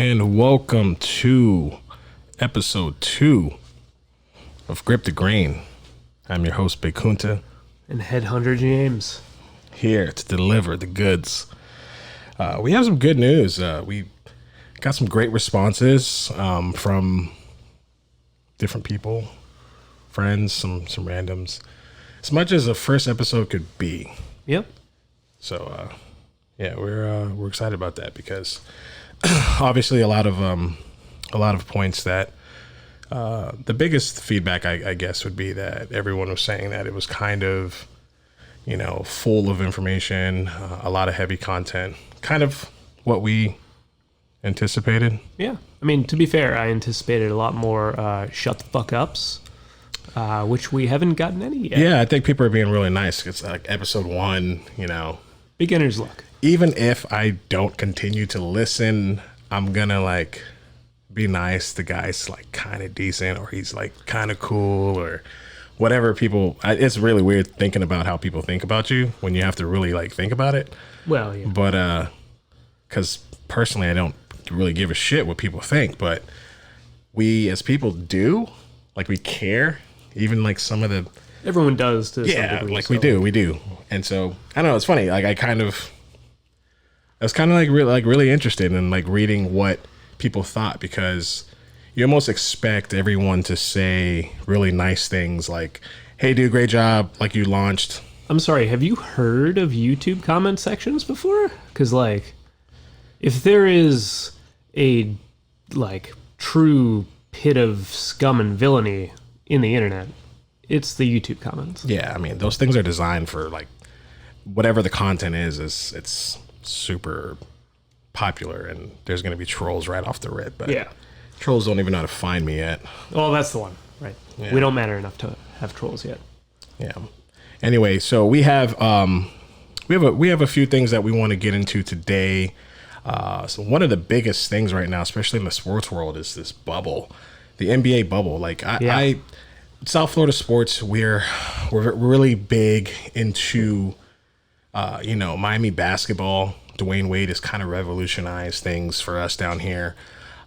and welcome to episode 2 of Grip the Grain. I'm your host, Big Kunta. And Headhunter James. Here to deliver the goods. We have some good news. We got some great responses from different people, friends, some randoms. As much as the first episode could be. Yep. So, yeah, we're excited about that because obviously a lot of points that the biggest feedback I guess would be that everyone was saying that it was kind of, full of information, a lot of heavy content, kind of what we anticipated. Yeah. I mean, to be fair, I anticipated a lot more shut the fuck ups, which we haven't gotten any yet. Yeah, I think people are being really nice. It's like episode 1, Beginner's luck. Even if I don't continue to listen, I'm gonna be nice. The guy's kind of decent, or he's kind of cool, or whatever people. It's really weird thinking about how people think about you when you have to really think about it. Well, yeah. But because personally, I don't really give a shit what people think, but we as people do, we care. Even some of the everyone does to yeah, some degree, we do. And so I don't know. It's funny. I was kind of really interested in reading what people thought, because you almost expect everyone to say really nice things like, "Hey, dude, great job! You launched." I'm sorry. Have you heard of YouTube comment sections before? Because if there is a true pit of scum and villainy in the internet, it's the YouTube comments. Yeah, I mean, those things are designed for whatever the content is it's super popular, and there's going to be trolls right off the rip. But yeah, trolls don't even know how to find me yet. Well, that's the one, right? Yeah. We don't matter enough to have trolls yet. Yeah. Anyway, so we have a few things that we want to get into today. So one of the biggest things right now, especially in the sports world, is this bubble, the NBA bubble. I South Florida sports, we're really big into Miami basketball. Dwayne Wade has kind of revolutionized things for us down here.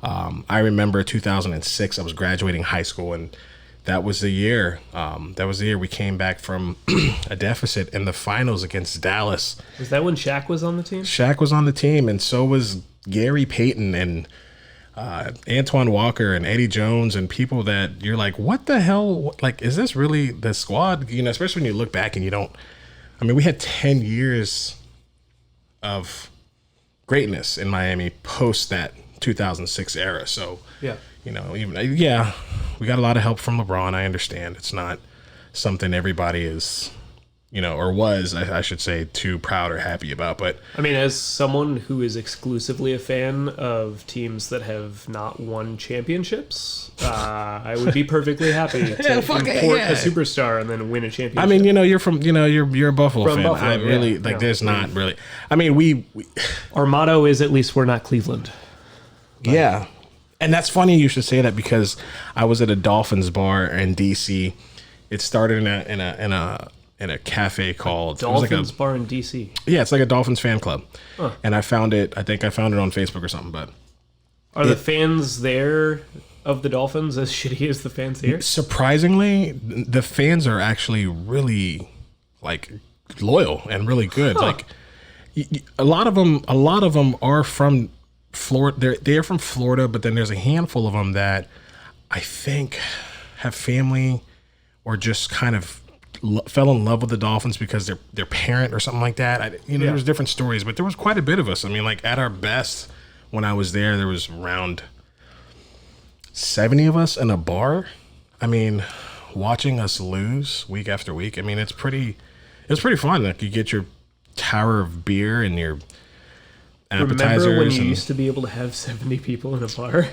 I remember 2006, I was graduating high school, and that was the year. We came back from a deficit in the finals against Dallas. Was that when Shaq was on the team? Shaq was on the team, and so was Gary Payton and Antoine Walker and Eddie Jones, and people that you're like, what the hell? Is this really the squad? Especially when you look back and you don't. I mean, we had 10 years of greatness in Miami post that 2006 era. So, yeah. We got a lot of help from LeBron. I understand it's not something everybody is, or was, I should say, too proud or happy about. But I mean, as someone who is exclusively a fan of teams that have not won championships, I would be perfectly happy to import a superstar and then win a championship. I mean, you're from, you're a Buffalo fan. Buffalo, I really there's not really. I mean, we our motto is at least we're not Cleveland. Yeah. And that's funny you should say that, because I was at a Dolphins bar in DC. It started in a cafe called Dolphins bar in DC. Yeah, it's like a Dolphins fan club. Huh. And I found it on Facebook or something, but are the fans there of the Dolphins as shitty as the fans here? Surprisingly, the fans are actually really loyal and really good. Huh. A lot of them are from Florida. They're from Florida, but then there's a handful of them that I think have family or just kind of fell in love with the Dolphins because their parent or something like that. There was different stories, but there was quite a bit of us. I mean, at our best, when I was there was around 70 of us in a bar. I mean, watching us lose week after week. I mean, it's pretty fun. You get your tower of beer and your appetizers. Remember when you used to be able to have 70 people in a bar?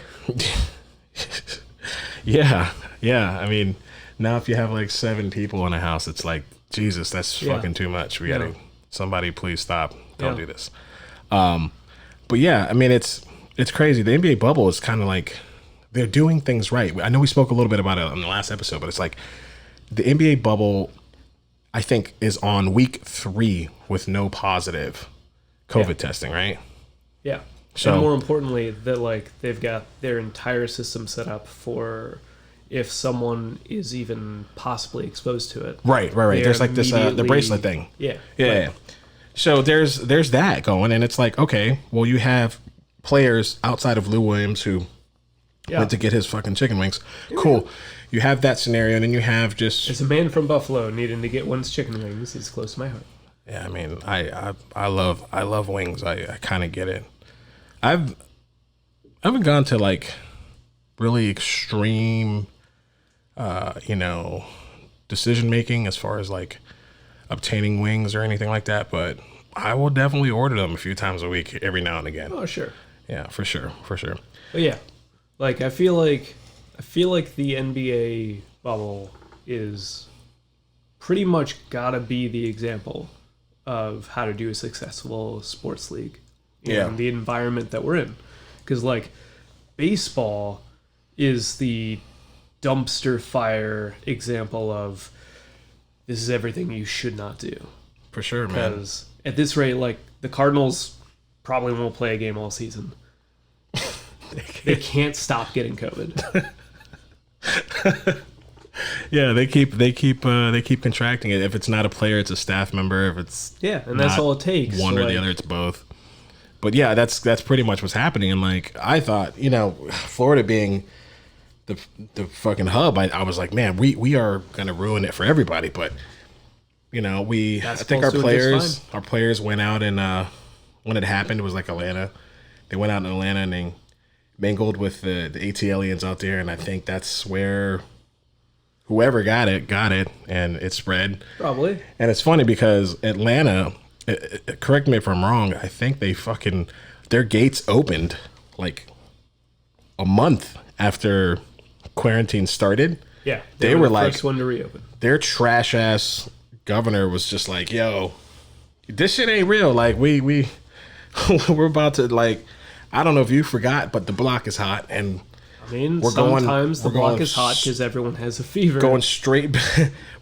Yeah. I mean, now if you have 7 people in a house, it's Jesus, that's fucking too much. We gotta, somebody please stop. Don't do this. But yeah, I mean, it's crazy. The NBA bubble is kind of they're doing things right. I know we spoke a little bit about it on the last episode, but it's the NBA bubble, I think, is on week 3 with no positive COVID testing, right? Yeah. So and more importantly, that like they've got their entire system set up for if someone is even possibly exposed to it. right. There's like this the immediately- bracelet thing. Yeah. Yeah. So there's that going, and it's like, okay, well, you have players outside of Lou Williams who went to get his fucking chicken wings. Cool. You have that scenario, and then you have just As a man from Buffalo needing to get one's chicken wings, it's close to my heart. yeah. I mean, I love wings. I kind of get it. I haven't gone to like really extreme, decision making as far as like obtaining wings or anything like that, but I will definitely order them a few times a week, every now and again. Oh, sure. Yeah, for sure. But yeah, like I feel like the NBA bubble is pretty much gotta be the example of how to do a successful sports league in the environment that we're in. Because like baseball is the dumpster fire example of this is everything you should not do. For sure, man. Because at this rate, like the Cardinals probably won't play a game all season. They can't stop getting COVID. Yeah, they keep contracting it. If it's not a player, it's a staff member. If it's and that's not all it takes. one So, or the like, other, it's both. But yeah, that's pretty much what's happening. And like I thought, Florida being the fucking hub, I was like, man, we are gonna ruin it for everybody. But I think our players went out and when it happened, it was like Atlanta. They went out in Atlanta and they mingled with the AT aliens out there, and I think that's where whoever got it, and it spread. Probably. And it's funny because Atlanta, correct me if I'm wrong, I think their gates opened like a month after quarantine started. Yeah, they were the like first one to reopen. Their trash ass governor was just like, "Yo, this shit ain't real. Like we're about to like, I don't know if you forgot, but the block is hot and." I mean, sometimes the block is hot because everyone has a fever. We're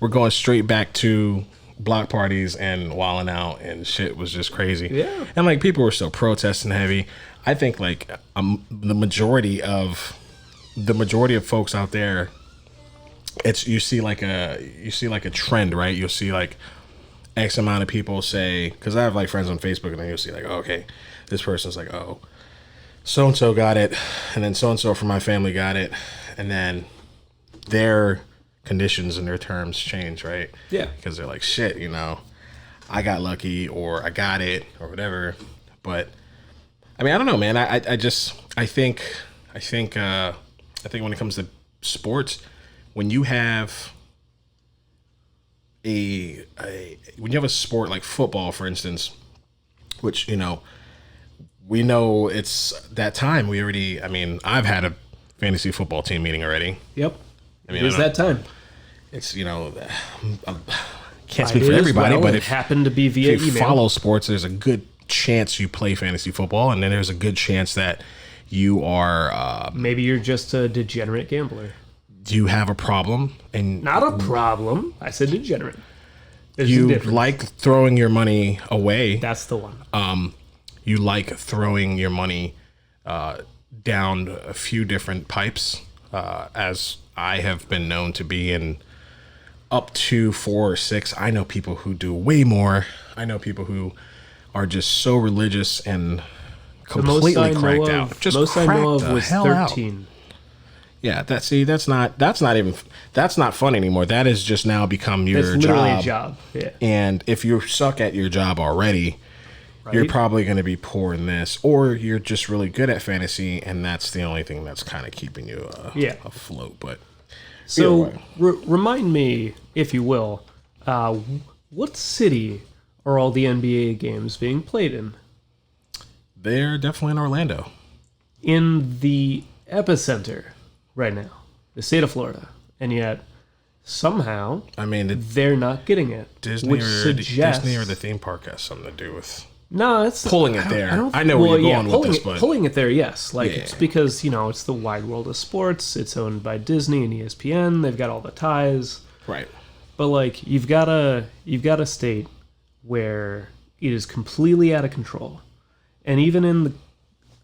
going straight back to block parties and wilding out, and shit was just crazy. Yeah, and like people were still protesting heavy. I think like the majority of folks out there, you see like a trend, right? You'll see like X amount of people say, because I have like friends on Facebook, and then you'll see like, oh, okay, this person's like, oh, so-and-so got it, and then so-and-so from my family got it, and then their conditions and their terms change, right? Yeah. Because they're like, shit, I got lucky, or I got it, or whatever. But, I mean, I don't know, man. I think when it comes to sports, when you have a sport like football, for instance, which, we know it's that time. I've had a fantasy football team meeting already. Yep. It is that time. It's, can't speak for everybody, but it happened to be via if you email. follow sports, there's a good chance you play fantasy football, and then there's a good chance that you are... maybe you're just a degenerate gambler. You have a problem. And not a problem. I said degenerate. There's you like throwing your money away. That's the one. You like throwing your money down a few different pipes, as I have been known to be in up to 4 or 6. I know people who do way more. I know people who are just so religious and completely cracked out. Just most I know of the was hell 13. Out. Yeah, that's not fun anymore. That has just now become your That's literally a job. Yeah. And if you suck at your job already, you're probably going to be poor in this, or you're just really good at fantasy, and that's the only thing that's kind of keeping you afloat. But so remind me, if you will, what city are all the NBA games being played in? They're definitely in Orlando. In the epicenter right now, the state of Florida, and yet somehow they're not getting it. Disney or the theme park has something to do with. No, it's pulling it there. I know where you're going with this, but pulling it there, yes. It's because it's the wide world of sports. It's owned by Disney and ESPN. They've got all the ties, right? But you've got a state where it is completely out of control, and even in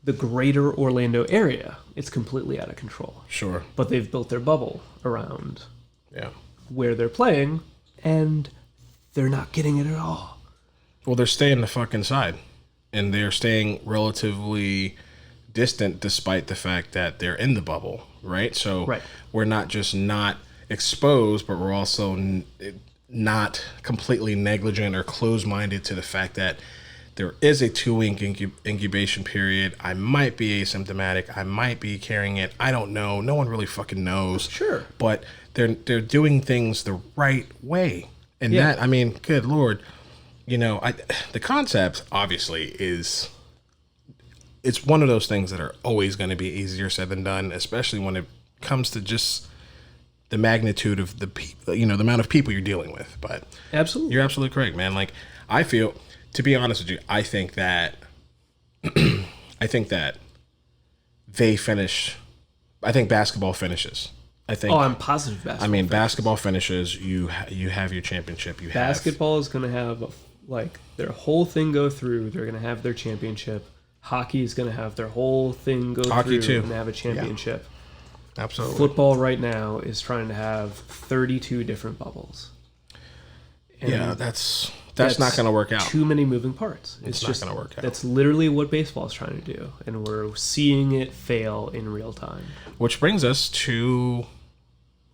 the greater Orlando area, it's completely out of control. Sure. But they've built their bubble around Yeah. where they're playing, and they're not getting it at all. Well, they're staying the fuck inside, and they're staying relatively distant despite the fact that they're in the bubble, right? So we're not just not exposed, but we're also not completely negligent or closed-minded to the fact that there is a 2-week incubation period. I might be asymptomatic. I might be carrying it. I don't know. No one really fucking knows. Sure. But they're doing things the right way. And that, I mean, good Lord, you know, the concept obviously is, it's one of those things that are always going to be easier said than done, especially when it comes to just the magnitude of the people, you know, the amount of people you're dealing with. But absolutely, you're absolutely correct, man. Like, I feel, to be honest with you, I think that they finish. I think basketball finishes. I think. Oh, I'm positive basketball. I mean, basketball finishes. You have your championship. Basketball is going to have like their whole thing go through. They're going to have their championship. Hockey is going to have their whole thing go through too. And have a championship. Yeah. Absolutely. Football right now is trying to have 32 different bubbles. And yeah, that's not going to work out. Too many moving parts. It's not going to work out. That's literally what baseball is trying to do, and we're seeing it fail in real time. Which brings us to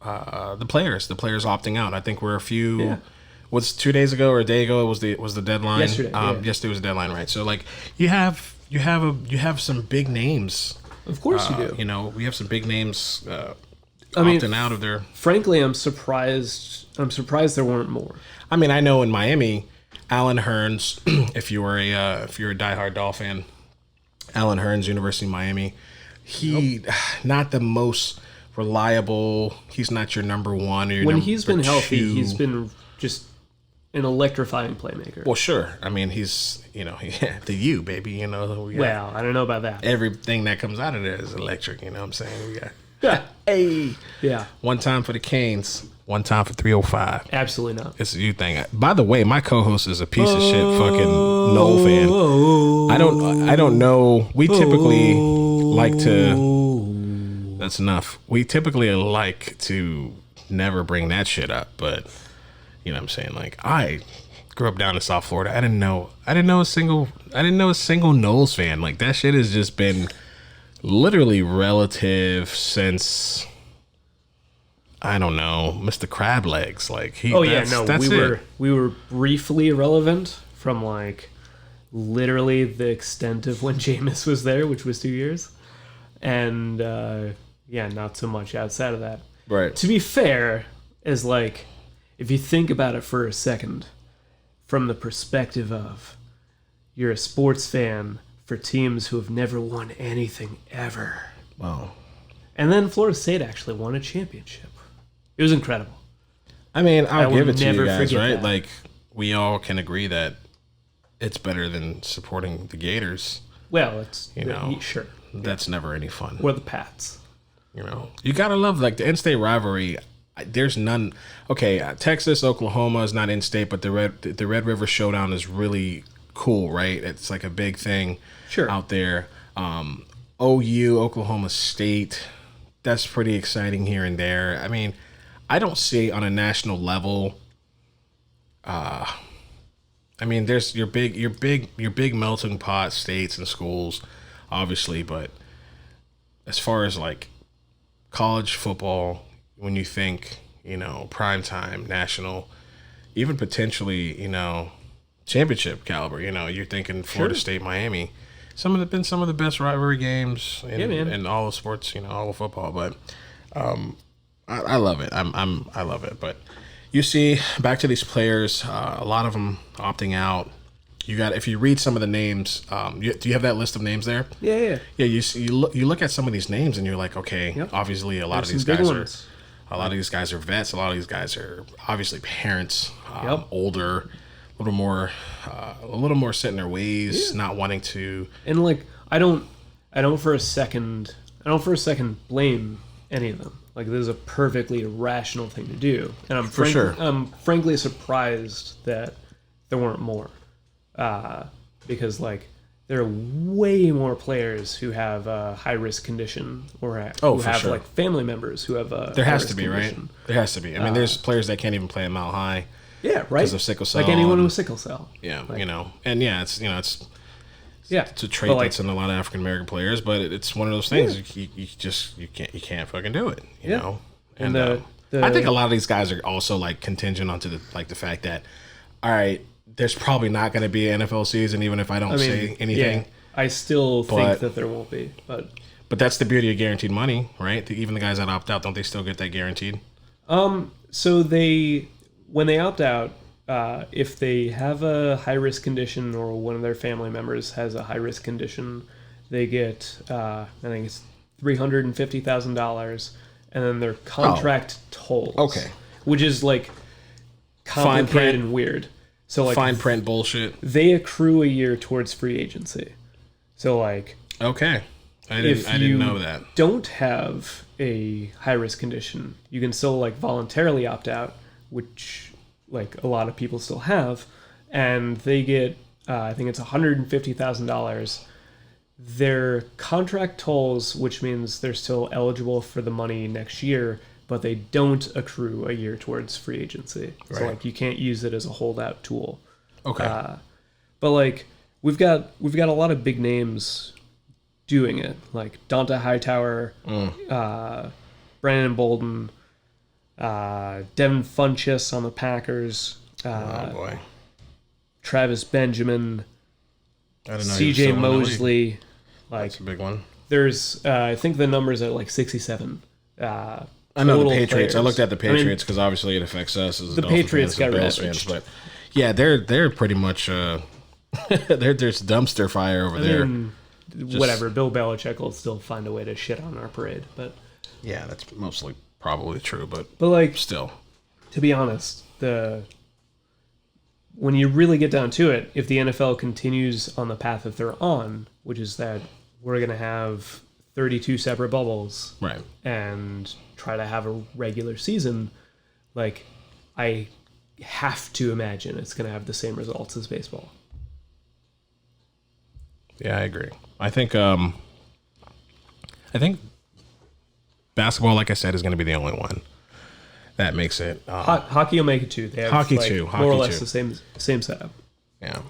the players opting out. I think we're a few. Yeah. Was 2 days ago or a day ago? It was the deadline. Yesterday. Yesterday was the deadline, right? So like you have some big names. Of course you do. You know, we have some big names opting out of their. Frankly, I'm surprised there weren't more. I mean, I know in Miami, Alan Hearns, if you're a diehard Doll fan, Alan Hearns, University of Miami, he not the most reliable. He's not your number one or your when number he's been healthy, two. he's been just an electrifying playmaker. Well, sure. I mean, he's, you know, the U, baby, you know. Well, I don't know about that. Everything that comes out of there is electric, you know what I'm saying? We got, hey. Yeah. One time for the Canes, one time for 305. Absolutely not. It's a U thing. By the way, my co-host is a piece of shit fucking Noel fan. I don't know. We typically like to, that's enough. We typically like to never bring that shit up, but you know what I'm saying? Like, I grew up down in South Florida. I didn't know a single Knowles fan. Like, that shit has just been literally relative since, I don't know, Mr. Crab Legs. Like, we were briefly irrelevant from like literally the extent of when Jameis was there, which was 2 years, and not so much outside of that. Right. To be fair, is like, if you think about it for a second, from the perspective of you're a sports fan for teams who have never won anything ever. Wow. And then Florida State actually won a championship. It was incredible. I mean, I'll give it to you guys, right? That. Like, we all can agree that it's better than supporting the Gators. Well, it's, sure. That's never any fun. Or the Pats. You know, you gotta love, like, the in-state rivalry. There's none. Okay, Texas, Oklahoma is not in-state, but the Red River Showdown is really cool, right? It's like a big thing out there. OU, Oklahoma State, that's pretty exciting here and there. I mean, I don't see on a national level. I mean, there's your big melting pot states and schools, obviously, but as far as like college football, when you think, you know, primetime, national, even potentially, you know, championship caliber, you know, you're thinking Florida State, Miami. Some of the best rivalry games in all of sports, you know, all of football. But I love it. I love it. But you see, back to these players, a lot of them opting out. If you read some of the names, do you have that list of names there? Yeah. Yeah. You look at some of these names and you're like, okay, obviously a lot of these guys are. A lot of these guys are vets. A lot of these guys are obviously parents, older, a little more set in their ways, not wanting to. And like, I don't for a second blame any of them. Like, this is a perfectly rational thing to do, and I'm frankly surprised that there weren't more, because like there are way more players who have a high risk condition or who for have sure. like family members who have a There has high-risk to be, condition. right? There has to be. I mean, there's players that can't even play a mile high. Yeah, right. Because of sickle cell. Like anyone with sickle cell. Yeah, Like, and yeah, it's it's a trait but, like, that's in a lot of African American players, but it's one of those things you can't fucking do it, you know. And I think a lot of these guys are also like contingent onto the fact that, all right, there's probably not going to be an NFL season, even if I don't say anything. Yeah, I still think that there won't be, but that's the beauty of guaranteed money, right? Even the guys that opt out, don't they still get that guaranteed? So when they opt out, if they have a high risk condition or one of their family members has a high risk condition, they get I think it's $350,000, and then their contract tolls. Okay, which is like complicated and weird. So like fine print bullshit. They accrue a year towards free agency. So like okay, I didn't know that. Don't have a high risk condition, you can still like voluntarily opt out, which like a lot of people still have, and they get I think it's $150,000. Their contract tolls, which means they're still eligible for the money next year, but they don't accrue a year towards free agency. Right. So like you can't use it as a holdout tool. Okay. But like we've got a lot of big names doing it, like Dante Hightower, Brandon Bolden, Devin Funchess on the Packers, oh boy, Travis Benjamin, CJ Mosley. Like, that's a big one. There's I think the number's at like 67. I know the Patriots. Players. I looked at the Patriots because obviously it affects us as the Dolphin Patriots fans, got Bills ravaged. fans, but yeah, they're pretty much there's dumpster fire over there. Whatever, Bill Belichick will still find a way to shit on our parade, but yeah, that's mostly probably true, but like still, to be honest, when you really get down to it, if the NFL continues on the path that they're on, which is that we're going to have 32 separate bubbles, right, and try to have a regular season, like I have to imagine it's going to have the same results as baseball. Yeah, I agree. I think basketball, like I said, is going to be the only one that makes it. Hockey will make it too. They have hockey like, too. more Hockey or less too. the same setup. Yeah,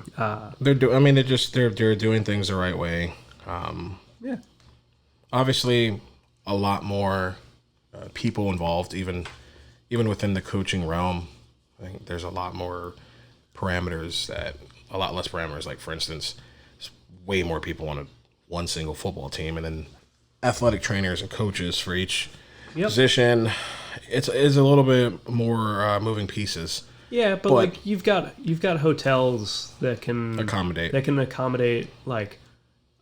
they're doing things the right way. Yeah. Obviously, a lot more people involved, even within the coaching realm. I think there's a lot more parameters a lot less parameters. Like, for instance, there's way more people on one single football team, and then athletic trainers and coaches for each position. It's a little bit more moving pieces. Yeah, but like you've got hotels that can accommodate like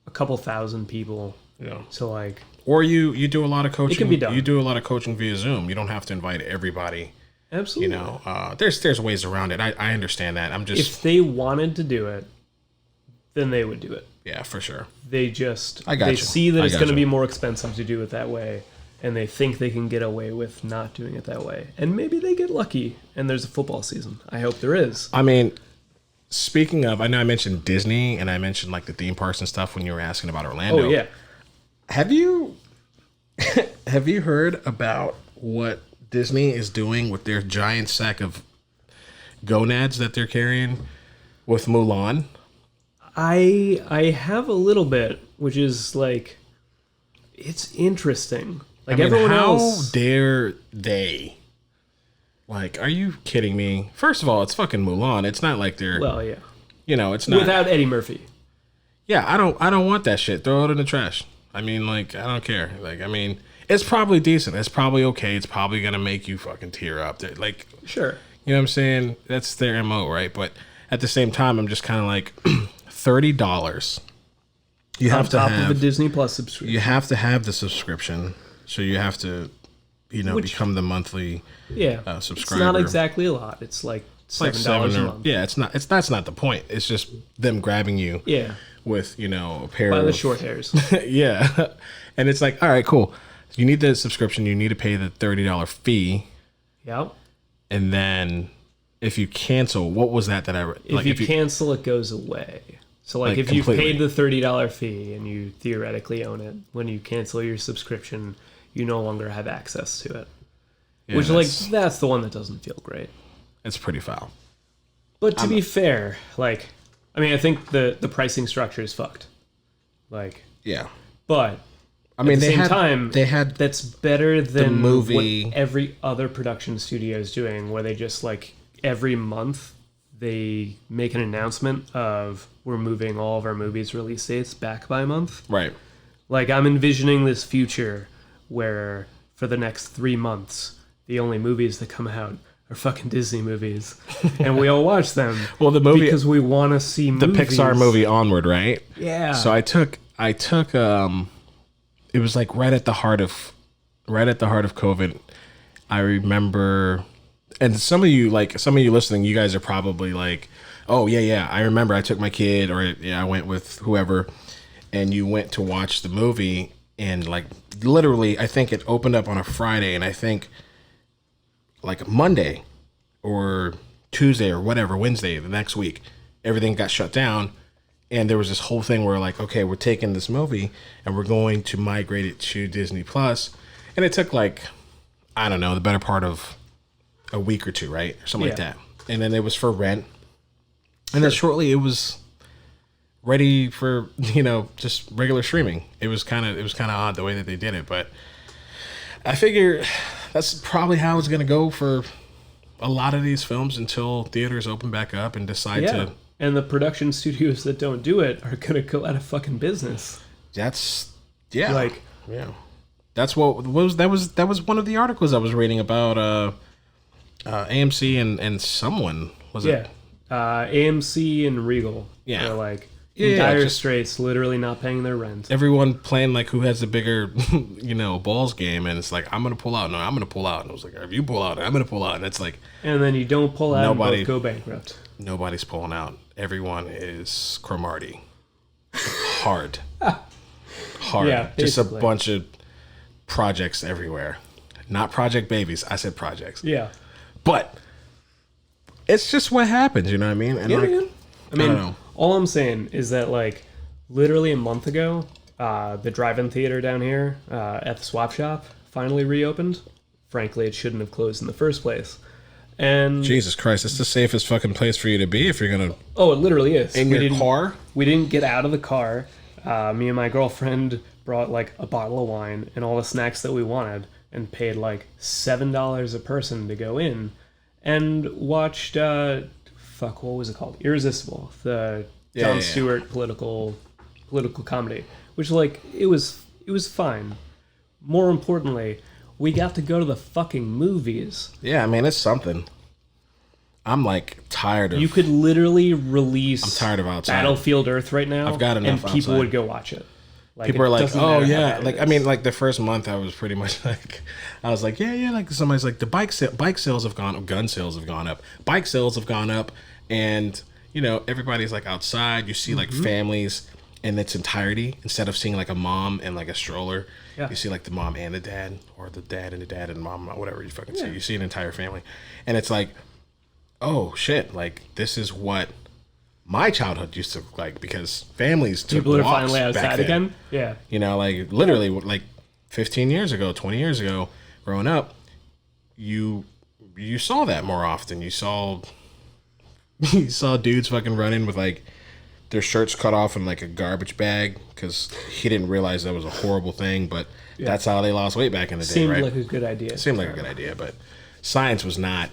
a couple thousand people. Yeah. So like, or you do a lot of coaching. It can be done. You do a lot of coaching via Zoom. You don't have to invite everybody. Absolutely. You know, there's ways around it. I understand that. I'm just, if they wanted to do it, then they would do it. Yeah, for sure. They see that it's going to be more expensive to do it that way, and they think they can get away with not doing it that way. And maybe they get lucky and there's a football season. I hope there is. I mean, speaking of, I know I mentioned Disney and I mentioned like the theme parks and stuff when you were asking about Orlando. Oh yeah. Have you heard about what Disney is doing with their giant sack of gonads that they're carrying with Mulan? I have a little bit, which is like, it's interesting. Like, everyone else, how dare they? Like, are you kidding me? First of all, it's fucking Mulan. It's not like they're, well, yeah, it's not without Eddie Murphy. Yeah, I don't want that shit. Throw it in the trash. I mean, like, I don't care. Like, I mean, it's probably decent. It's probably okay. It's probably gonna make you fucking tear up. Like, sure, you know what I'm saying? That's their MO, right? But at the same time, I'm just kind of like, $30. You have to have of a Disney Plus subscription. You have to have the subscription, so you have to, become the monthly subscriber. It's not exactly a lot. It's like $7 a month. Yeah, that's not the point. It's just them grabbing you. Yeah. With a pair by of the short hairs. Yeah, and it's like, all right, cool. You need the subscription. You need to pay the $30 fee. Yep. And then if you cancel, what was that I if you cancel, it goes away. So, like, Like, if you've completely. paid the $30 fee and you theoretically own it, when you cancel your subscription, you no longer have access to it. Yeah, Which, like, that's the one that doesn't feel great. it's pretty foul. But to be fair, like, I mean, I think the pricing structure is fucked. Like, Yeah. but I mean, at the same time, they had that's better than movie- what every other production studio is doing, where they just, like, every month they make an announcement of we're moving all of our movies' release dates back by a month. right. Like, I'm envisioning this future where for the next 3 months, the only movies that come out are fucking Disney movies. And we all watch them. Well, the movie, because we want to see the movies. Pixar movie Onward, right? Yeah. So I took it was like right at the heart of COVID. I remember, and some of you listening, you guys are probably like, oh yeah, I remember I took my kid, or yeah, I went with whoever, and you went to watch the movie, and like literally, I think it opened up on a Friday, and I think like Monday or Tuesday or whatever, Wednesday, the next week, everything got shut down. And there was this whole thing where like, okay, we're taking this movie and we're going to migrate it to Disney Plus. And it took like, I don't know, the better part of a week or two, right? Or something like Yeah. that. And then it was for rent. And then shortly it was ready for, just regular streaming. It was kind of odd the way that they did it, but I figure that's probably how it's going to go for a lot of these films until theaters open back up and decide to. And the production studios that don't do it are going to go out of fucking business. That's yeah. Like, yeah. That's what was that was one of the articles I was reading about AMC and someone was it? AMC and Regal. Yeah. Are like Yeah, dire just- straits, literally not paying their rent. Everyone playing like who has the bigger, balls game, and it's like I'm gonna pull out. No, I'm gonna pull out. And I was like, if you pull out, I'm gonna pull out. And it's like And then you don't pull out Nobody- and both go bankrupt. nobody's pulling out. Everyone is Cromartie. Hard. Yeah, Just a basically. bunch of projects everywhere. Not project babies. I said projects. Yeah. But it's just what happens, you know what I mean? And Yeah, like, man. I mean, don't know. all I'm saying is that, like, literally a month ago, the drive-in theater down here at the swap shop finally reopened. Frankly, it shouldn't have closed in the first place. And Jesus Christ, it's the safest fucking place for you to be if you're gonna oh, it literally is. in your car. We didn't get out of the car. Me and my girlfriend brought like a bottle of wine and all the snacks that we wanted, and paid like $7 a person to go in, and watched what was it called? Irresistible, the Jon Stewart political comedy, which like it was fine. More importantly, we got to go to the fucking movies. Yeah, I mean it's something. I'm like tired of. You could literally release I'm tired of outside. Battlefield Earth right now. I've got enough and people outside. would go watch it. Like, People it are like, doesn't oh matter how yeah, bad it like I is. mean, like the first month I was pretty much like, I was like, yeah, like somebody's like the bike sales have gone up, gun sales have gone up, bike sales have gone up, and everybody's like outside. You see like families in its entirety instead of seeing like a mom and like a stroller. Yeah. You see like the mom and the dad, or the dad and mom, whatever you fucking see. You see an entire family, and it's like, oh shit, like this is what my childhood used to look like, because families took people are walks finally back outside then. again. Yeah. Like literally like 15 years ago, 20 years ago, growing up, you saw that more often. You saw dudes fucking running with like their shirts cut off in like a garbage bag because he didn't realize that was a horrible thing, but that's how they lost weight back in the day, Seemed right? like a good idea. Seemed like a good idea, but science was not,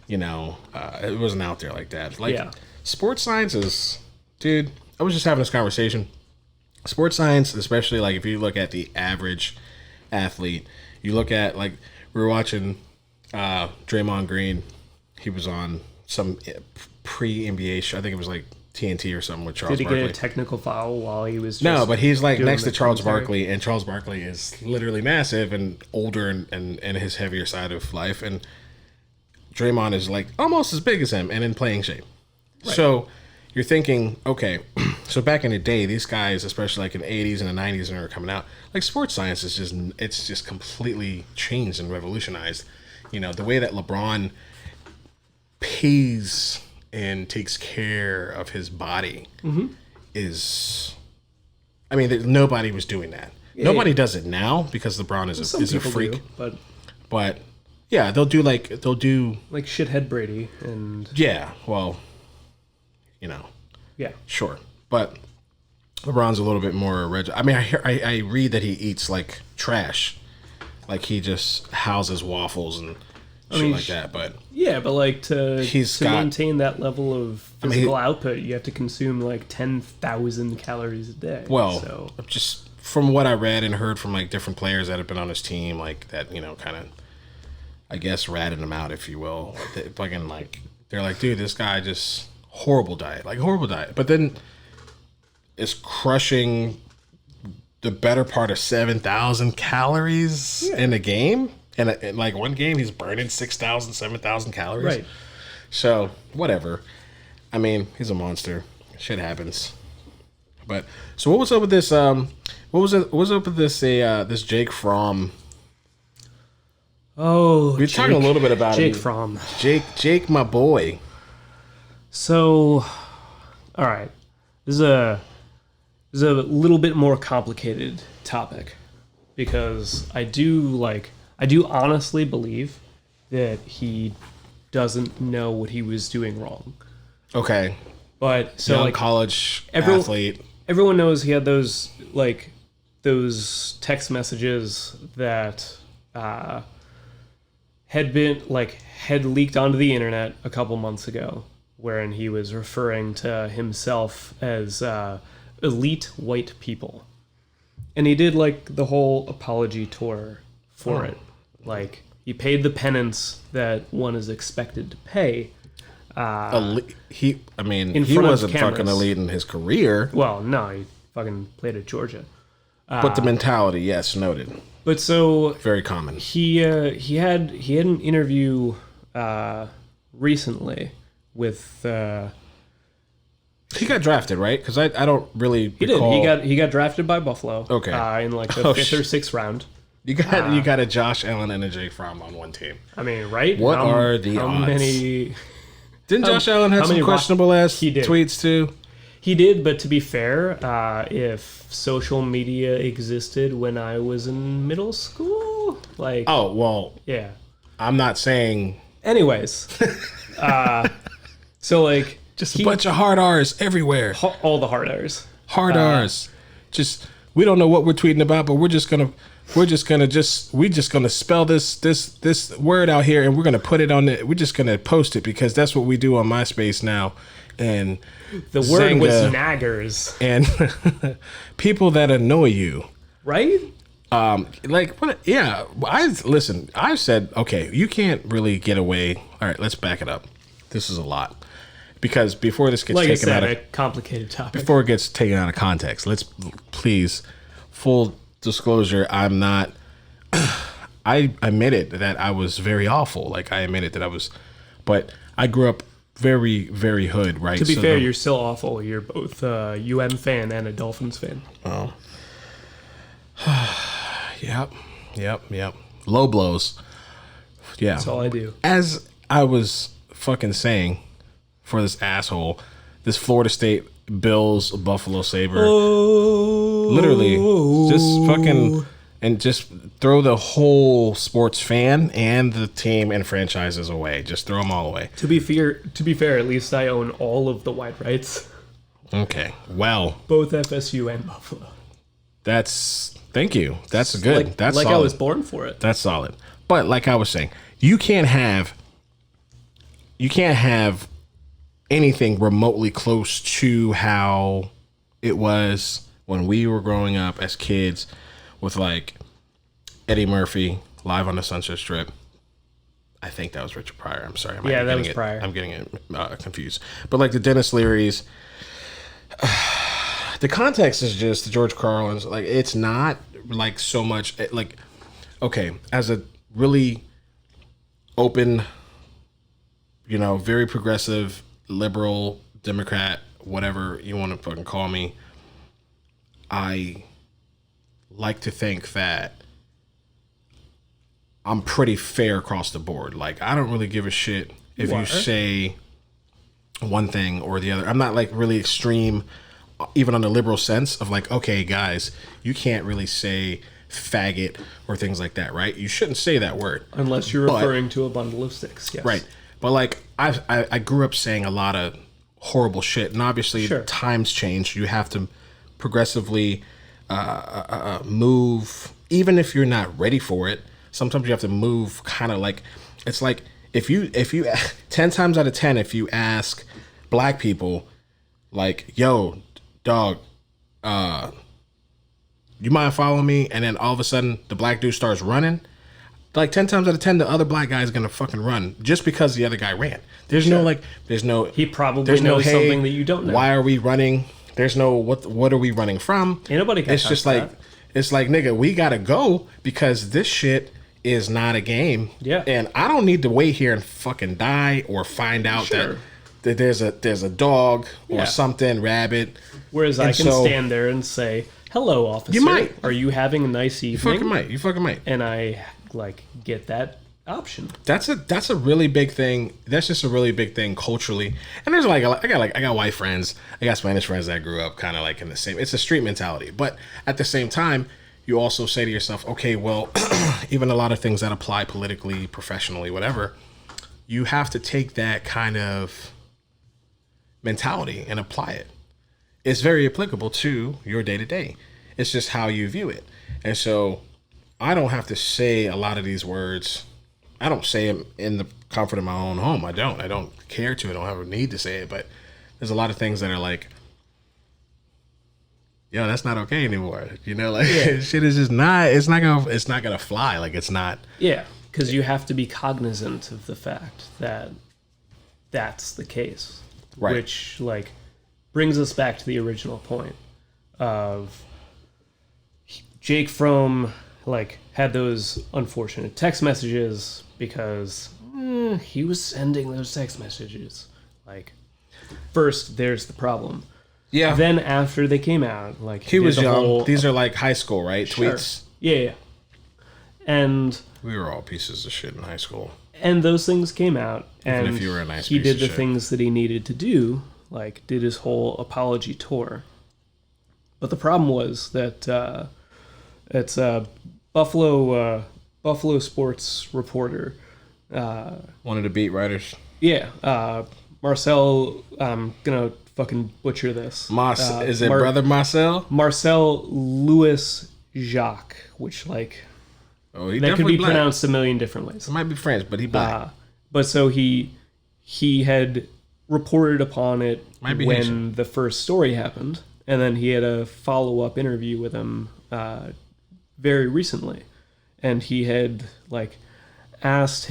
it wasn't out there like that. Like, sports science is, dude, I was just having this conversation. Sports science, especially like if you look at the average athlete, you look at like, we were watching Draymond Green. He was on some pre-NBA show. I think it was like TNT or something with Charles Did he Barkley. get a technical foul while he was just No, but he's like doing next to the Charles commentary? Barkley, and Charles Barkley is literally massive and older and his heavier side of life. And Draymond is like almost as big as him and in playing shape. Right. So you're thinking, okay, so back in the day, these guys, especially like in the 80s and the 90s when they were coming out, like sports science is just completely changed and revolutionized. The way that LeBron pays and takes care of his body is. I mean, nobody was doing that. Yeah, Nobody does it now because LeBron is a freak. Do, but yeah, they'll do like shithead Brady and yeah. Well, yeah, sure, but LeBron's a little bit more I mean, I read that he eats like trash, like he just houses waffles and shit like that. But yeah, but like to maintain that level of physical output, you have to consume like 10,000 calories a day. Well, so just from what I read and heard from like different players that have been on his team, like that, kind of, I guess, ratted him out, if you will. Fucking like they're like, dude, this guy just horrible diet. But then is crushing the better part of 7,000 calories in a game. And in like one game, he's burning 6,000, 7,000 calories. Right. So whatever. I mean, he's a monster. Shit happens. But so what was up with this? What was up with this? This Jake Fromm. Oh, we're talking a little bit about Jake Fromm. Jake, my boy. So, all right, this is a little bit more complicated topic because I do honestly believe that he doesn't know what he was doing wrong. Okay. But so young college athlete. Everyone knows he had those text messages that had leaked onto the internet a couple months ago, wherein he was referring to himself as elite white people. And he did like the whole apology tour for it. Like he paid the penance that one is expected to pay. He wasn't fucking elite in his career. Well, no, he fucking played at Georgia. But the mentality, yes, noted. But so very common. He had an interview recently with. He got drafted, right? Because I don't really. Recall. He did. He got drafted by Buffalo. Okay. In like the fifth or sixth round. You got a Josh Allen and a Jake Fromm on one team. I mean, right? What are the odds? Many? Didn't Josh Allen have some questionable ass tweets too? He did, but to be fair, if social media existed when I was in middle school, like... Oh, well... Yeah. I'm not saying... Anyways. So, like... Just a bunch of hard R's everywhere. All the hard R's. Hard R's. Just... We don't know what we're tweeting about, but we're just gonna spell this word out here and we're gonna put it on it. We're just gonna post it because that's what we do on MySpace now. And the word was naggers and people that annoy you, right? Like what? Yeah, I've said, okay, you can't really get away. All right, let's back it up. This is a lot because before this gets taken out of a complicated topic, before it gets taken out of context, let's please full disclosure. I'm not. I admitted that I was very awful. Like I admitted that I was, but I grew up very, very hood, right? To be fair, you're still awful. You're both a UM fan and a Dolphins fan. Oh. Yep. Low blows. Yeah. That's all I do. As I was fucking saying for this asshole, this Florida State Bills Buffalo Sabre. Literally, just fucking... And just throw the whole sports fan and the team and franchises away. Just throw them all away. To be fair, at least I own all of the white rights. Okay, well, both FSU and Buffalo. Thank you. That's good. That's like solid. I was born for it. That's solid. But like I was saying, you can't have anything remotely close to how it was when we were growing up as kids. With like Eddie Murphy live on the Sunset Strip. I think that was Richard Pryor. I'm sorry. That was Pryor. I'm getting it confused. But like the Dennis Leary's, the context is just the George Carlin's. Like it's not like so much like, okay, as a really open, very progressive, liberal, Democrat, whatever you want to fucking call me, I like to think that I'm pretty fair across the board. Like I don't really give a shit if you say one thing or the other. I'm not like really extreme even on the liberal sense of like, okay, guys, you can't really say faggot or things like that, right? You shouldn't say that word Unless you're referring to a bundle of sticks, yes. right? But like I grew up saying a lot of horrible shit, and obviously times change. You have to progressively move, even if you're not ready for it. Sometimes you have to move kind of like, it's like if you 10 times out of 10, if you ask black people like, yo, dog, you mind following me? And then all of a sudden the black dude starts running. Like 10 times out of 10, the other black guy is going to fucking run just because the other guy ran. There's no like, he probably knows something that you don't know. Why are we running? There's no, what are we running from? Ain't nobody can. It's just like, it's like, nigga, we got to go because this shit is not a game. Yeah. And I don't need to wait here and fucking die or find out that there's a dog or something, rabbit. Whereas I can stand there and say, hello, officer. You might. Are you having a nice evening? You fucking might. And I like get that option. That's a really big thing. That's just a really big thing culturally. And there's I got white friends, I got Spanish friends that grew up kind of like in the same. It's a street mentality, but at the same time, you also say to yourself, okay, well, even a lot of things that apply politically, professionally, whatever, you have to take that kind of mentality and apply it. It's very applicable to your day to day. It's just how you view it. And so I don't have to say a lot of these words. I don't say them in the comfort of my own home. I don't care to. I don't have a need to say it. But there's a lot of things that are like, yo, that's not okay anymore. You know, like shit is just not. It's not gonna fly. Like it's not. Yeah, because you have to be cognizant of the fact that that's the case, right? Which like brings us back to the original point of Jake Fromm like had those unfortunate text messages because he was sending those text messages. Like, first, there's the problem. Yeah. Then after they came out, like he was young. These are like high school, right? Sure. Tweets. Yeah. And we were all pieces of shit in high school. And those things came out, and if you were a nice he piece did of the shit. things that he needed to do, like did his whole apology tour. But the problem was that it's a Buffalo sports reporter. One of the beat writers. Yeah, Marcel. I'm gonna fucking butcher this. Is it brother Marcel? Marcel Louis Jacques, which like that could be black. Pronounced a million different ways. It might be French, but he black. But so he had reported upon it when Haitian. The first story happened, and then he had a follow-up interview with him very recently, and he had like asked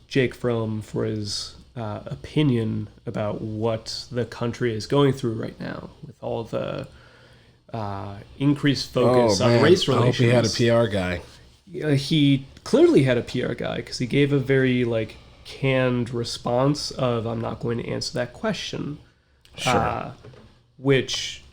Jake Fromm for his opinion about what the country is going through right now with all the increased focus on race relations. I hope he had a PR guy. He clearly had a PR guy because he gave a very like canned response of "I'm not going to answer that question," sure. Which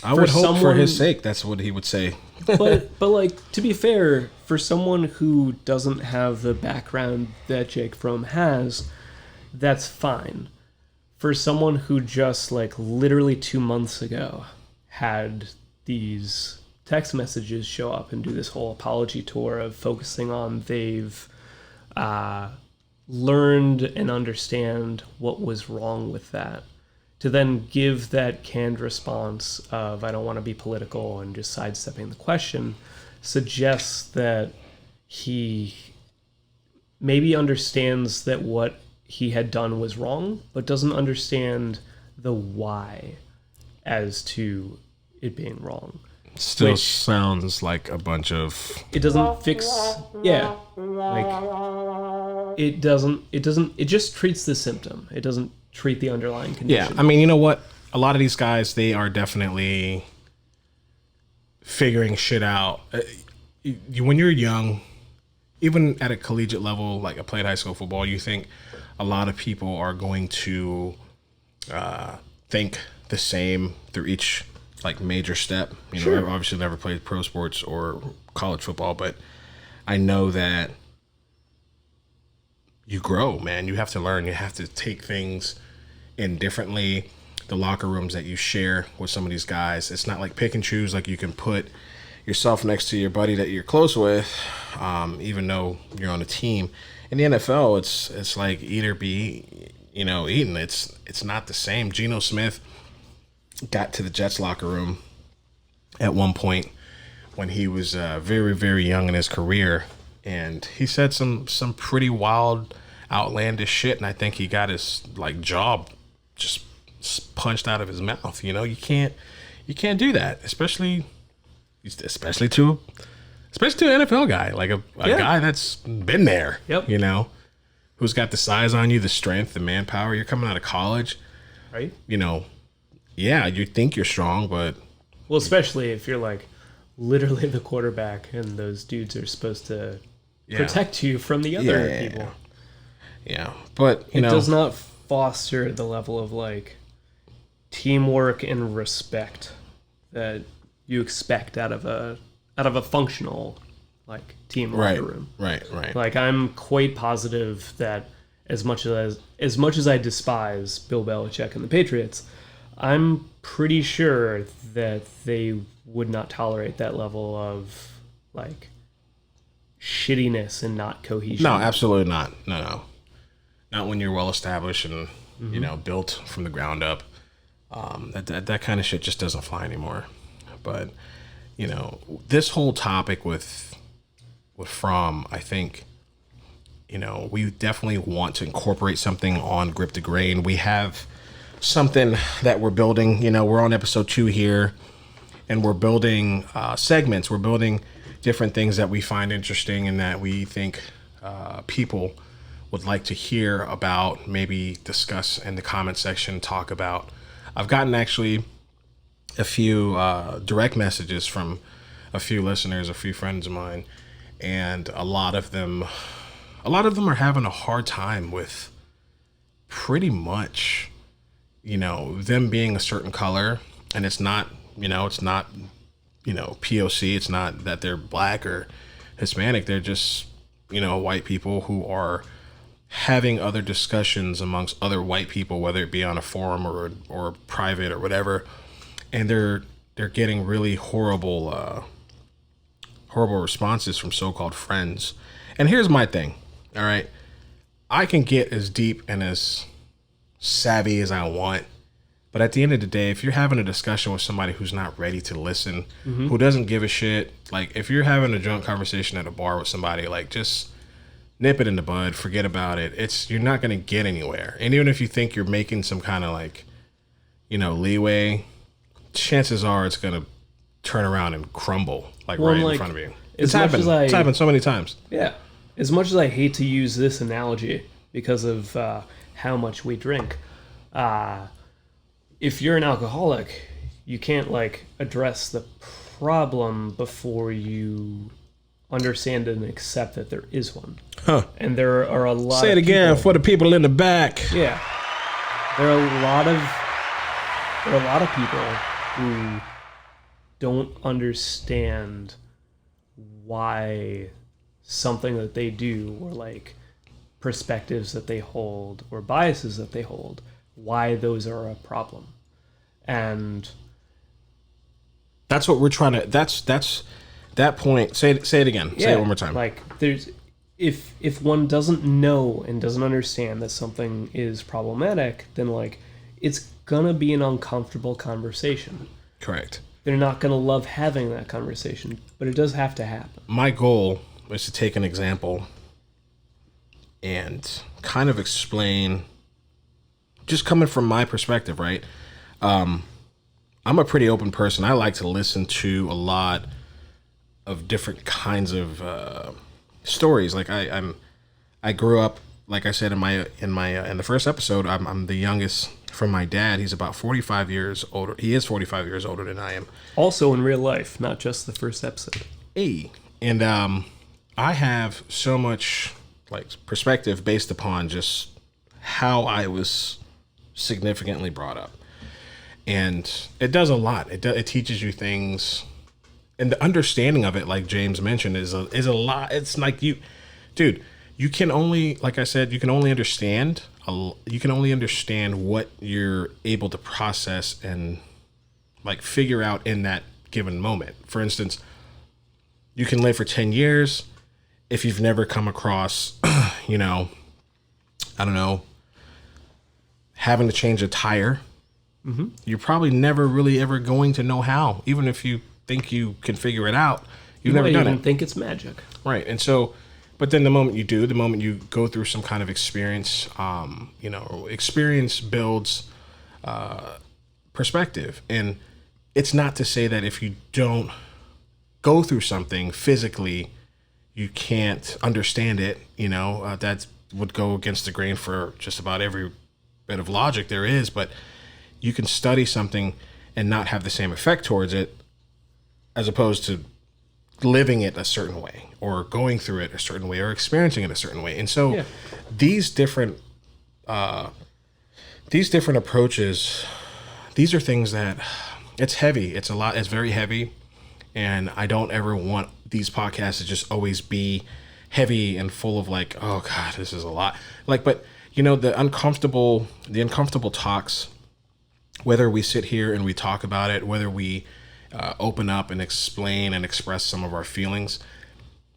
I would hope for his sake that's what he would say. but like to be fair, for someone who doesn't have the background that Jake Fromm has, that's fine. For someone who just like literally 2 months ago had these text messages show up and do this whole apology tour of focusing on they've learned and understand what was wrong with that, to then give that canned response of I don't want to be political and just sidestepping the question suggests that he maybe understands that what he had done was wrong, but doesn't understand the why as to it being wrong. Still sounds like a bunch of... It doesn't fix... Yeah. Like, it just treats the symptom. It doesn't treat the underlying condition. Yeah, I mean, you know what? A lot of these guys, they are definitely figuring shit out. When you're young, even at a collegiate level, like I played high school football, you think a lot of people are going to think the same through each like major step. You know, I've obviously never played pro sports or college football, but I know that you grow, man. You have to learn. You have to take things in differently. the locker rooms that you share with some of these guys. It's not like pick and choose. Like you can put yourself next to your buddy that you're close with, even though you're on a team. In the NFL, it's like eat or be, eaten. It's not the same. Geno Smith got to the Jets locker room at one point when he was very, very young in his career, and he said some pretty wild, outlandish shit, and I think he got his jaw just punched out of his mouth. You can't do that, especially to an NFL guy, like a guy that's been there. Yep. Who's got the size on you, the strength, the manpower. You're coming out of college, right? Yeah, you think you're strong, but especially if you're literally the quarterback, and those dudes are supposed to protect you from the other people. Yeah, but it does not foster the level of teamwork and respect that you expect out of a functional team locker room. Right. I'm quite positive that as much as I despise Bill Belichick and the Patriots, I'm pretty sure that they would not tolerate that level of shittiness and not cohesion. No, absolutely not. No. Not when you're well established and built from the ground up. That kind of shit just doesn't fly anymore. But this whole topic with Fromm, I think we definitely want to incorporate something on Grip the Grain. We have something that we're building. We're on episode 2 here, and we're building segments. We're building different things that we find interesting and that we think people would like to hear about, maybe discuss in the comment section, talk about. I've gotten actually a few direct messages from a few listeners, a few friends of mine, and a lot of them are having a hard time with pretty much them being a certain color, and it's not POC. It's not that they're black or Hispanic. They're just white people who are having other discussions amongst other white people, whether it be on a forum or private or whatever, and they're getting really horrible responses from so-called friends. And here's my thing, all right? I can get as deep and as savvy as I want, but at the end of the day, if you're having a discussion with somebody who's not ready to listen, who doesn't give a shit, if you're having a drunk conversation at a bar with somebody, just nip it in the bud, forget about it. You're not going to get anywhere. And even if you think you're making some kind of leeway, chances are it's going to turn around and crumble right in front of you. It's happened so many times. Yeah. As much as I hate to use this analogy because of how much we drink, if you're an alcoholic, you can't address the problem before you understand and accept that there is one. Huh. And there are a lot Say it again for the people in the back. Yeah. There are a lot of people who don't understand why something that they do, or perspectives that they hold or biases that they hold, why those are a problem. And that's what we're trying to that's that point. Say it again. Say it one more time. There's if one doesn't know and doesn't understand that something is problematic, then it's gonna be an uncomfortable conversation. Correct. They're not gonna love having that conversation, but it does have to happen. My goal is to take an example and kind of explain, just coming from my perspective, right? I'm a pretty open person. I like to listen to a lot of different kinds of stories. I grew up, like I said in the first episode, I'm the youngest from my dad. He's about 45 years older. He is 45 years older than I am. Also in real life, not just the first episode. And I have so much perspective based upon just how I was significantly brought up. And it does a lot. It teaches you things, and the understanding of it, like James mentioned, is a lot. It's you can only, like I said, you can only understand you can only understand what you're able to process and like figure out in that given moment. For instance, you can live for 10 years if you've never come across, you know, I don't know, having to change a tire. You're probably never really ever going to know how, even if you think you can figure it out. You've never done it. Think it's magic. Right. And so, but then the moment you do, the moment you go through some kind of experience, you know, experience builds perspective. And it's not to say that if you don't go through something physically, you can't understand it. You know, that would go against the grain for just about every bit of logic there is. But you can study something and not have the same effect towards it, as opposed to living it a certain way or going through it a certain way or experiencing it a certain way. And so these different approaches, these are things that it's heavy. It's a lot. It's very heavy. And I don't ever want these podcasts to just always be heavy and full of like, oh God, this is a lot. Like, but you know, the uncomfortable talks, whether we sit here and we talk about it, whether we open up and explain and express some of our feelings,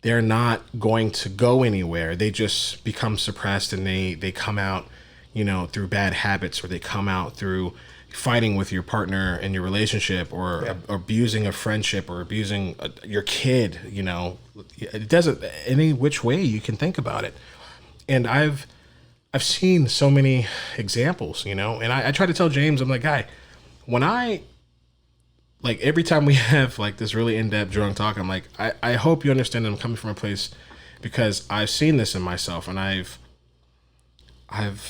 they're not going to go anywhere. They just become suppressed, and they come out, you know, through bad habits, or they come out through fighting with your partner in your relationship, or abusing a friendship, or abusing your kid. You know, it doesn't, any which way you can think about it. And I've seen so many examples, you know, and I try to tell James, I'm like, guy, when like every time we have like this really in-depth drunk talk, I'm like, I hope you understand that I'm coming from a place because I've seen this in myself, and I've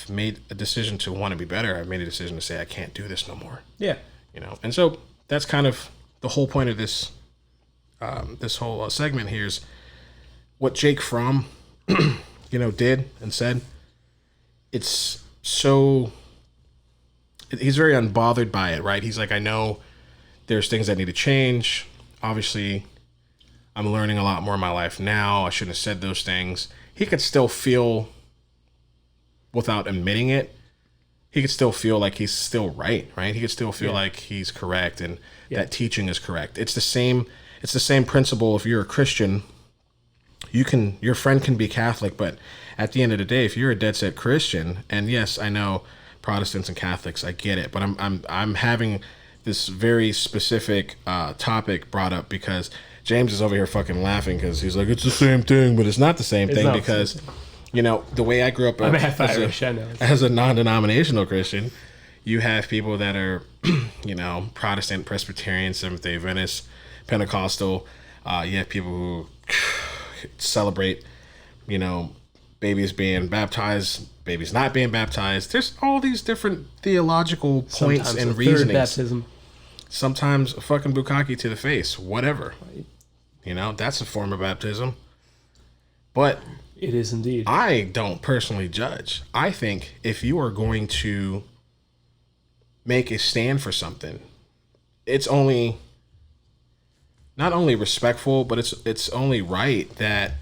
made a decision to want to be better. I've made a decision to say, I can't do this no more. Yeah. You know, and so that's kind of the whole point of this, this whole segment here is what Jake Fromm, you know, did and said. It's so, he's very unbothered by it, right? He's like, I know there's things that need to change. Obviously, I'm learning a lot more in my life now. I shouldn't have said those things. He could still feel, without admitting it, he could still feel like he's still right? He could still feel like he's correct and that teaching is correct. It's the same principle. If you're a Christian, your friend can be Catholic, but at the end of the day, if you're a dead set Christian, and yes, I know Protestants and Catholics, I get it, but I'm having this very specific topic brought up because James is over here fucking laughing because he's like, it's the same thing, but it's not the same thing because, you know, the way I grew up as a non-denominational Christian, you have people that are, you know, Protestant, Presbyterian, Seventh-day Adventist, Pentecostal. You have people who celebrate, you know, babies being baptized, babies not being baptized. There's all these different theological points and reasonings. Baptism. Sometimes a fucking bukkake to the face, whatever. You know, that's a form of baptism. But it is indeed. I don't personally judge. I think if you are going to make a stand for something, it's only not only respectful, but it's only right that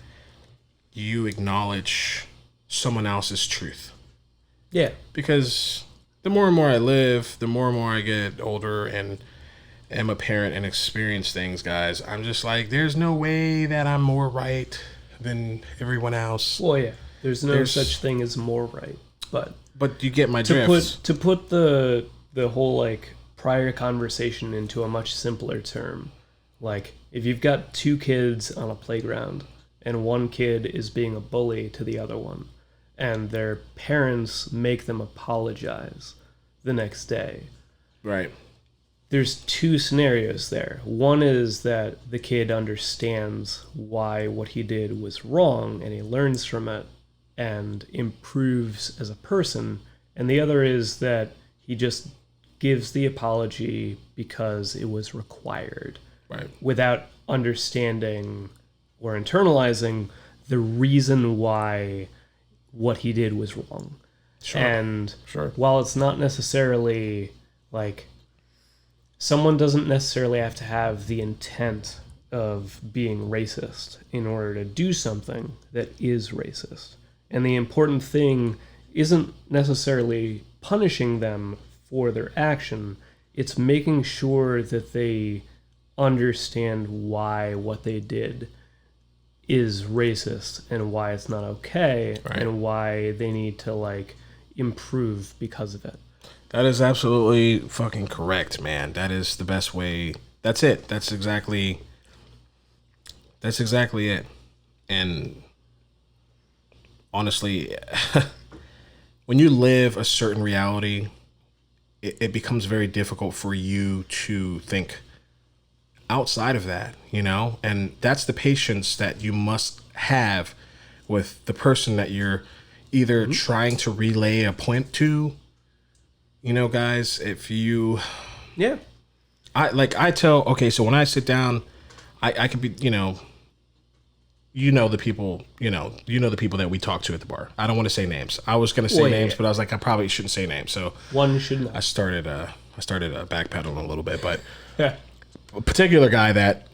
you acknowledge someone else's truth. Yeah. Because the more and more I live, the more and more I get older and am a parent and experience things, guys, I'm just like, there's no way that I'm more right than everyone else. Well, yeah. There's no such thing as more right. But you get my drift. To put the whole, like, prior conversation into a much simpler term, like, if you've got two kids on a playground and one kid is being a bully to the other one, and their parents make them apologize the next day. Right. There's two scenarios there. One is that the kid understands why what he did was wrong, and he learns from it and improves as a person. And the other is that he just gives the apology because it was required. Right. Without understanding or internalizing the reason why what he did was wrong. Sure. And while it's not necessarily like, someone doesn't necessarily have to have the intent of being racist in order to do something that is racist. And the important thing isn't necessarily punishing them for their action. It's making sure that they understand why what they did is racist and why it's not okay, Right. and why they need to like improve because of it. That is absolutely fucking correct, man. That is the best way. That's it. That's exactly it. And honestly, when you live a certain reality, it becomes very difficult for you to think outside of that, you know? And that's the patience that you must have with the person that you're either trying to relay a point to. You know, guys, if you... Yeah. I tell, okay, so when I sit down, I could be, you know the people, the people that we talk to at the bar. I don't want to say names. I was going to say names, but I was like, I probably shouldn't say names. So one should not. I started backpedaling a little bit, but Yeah. a particular guy that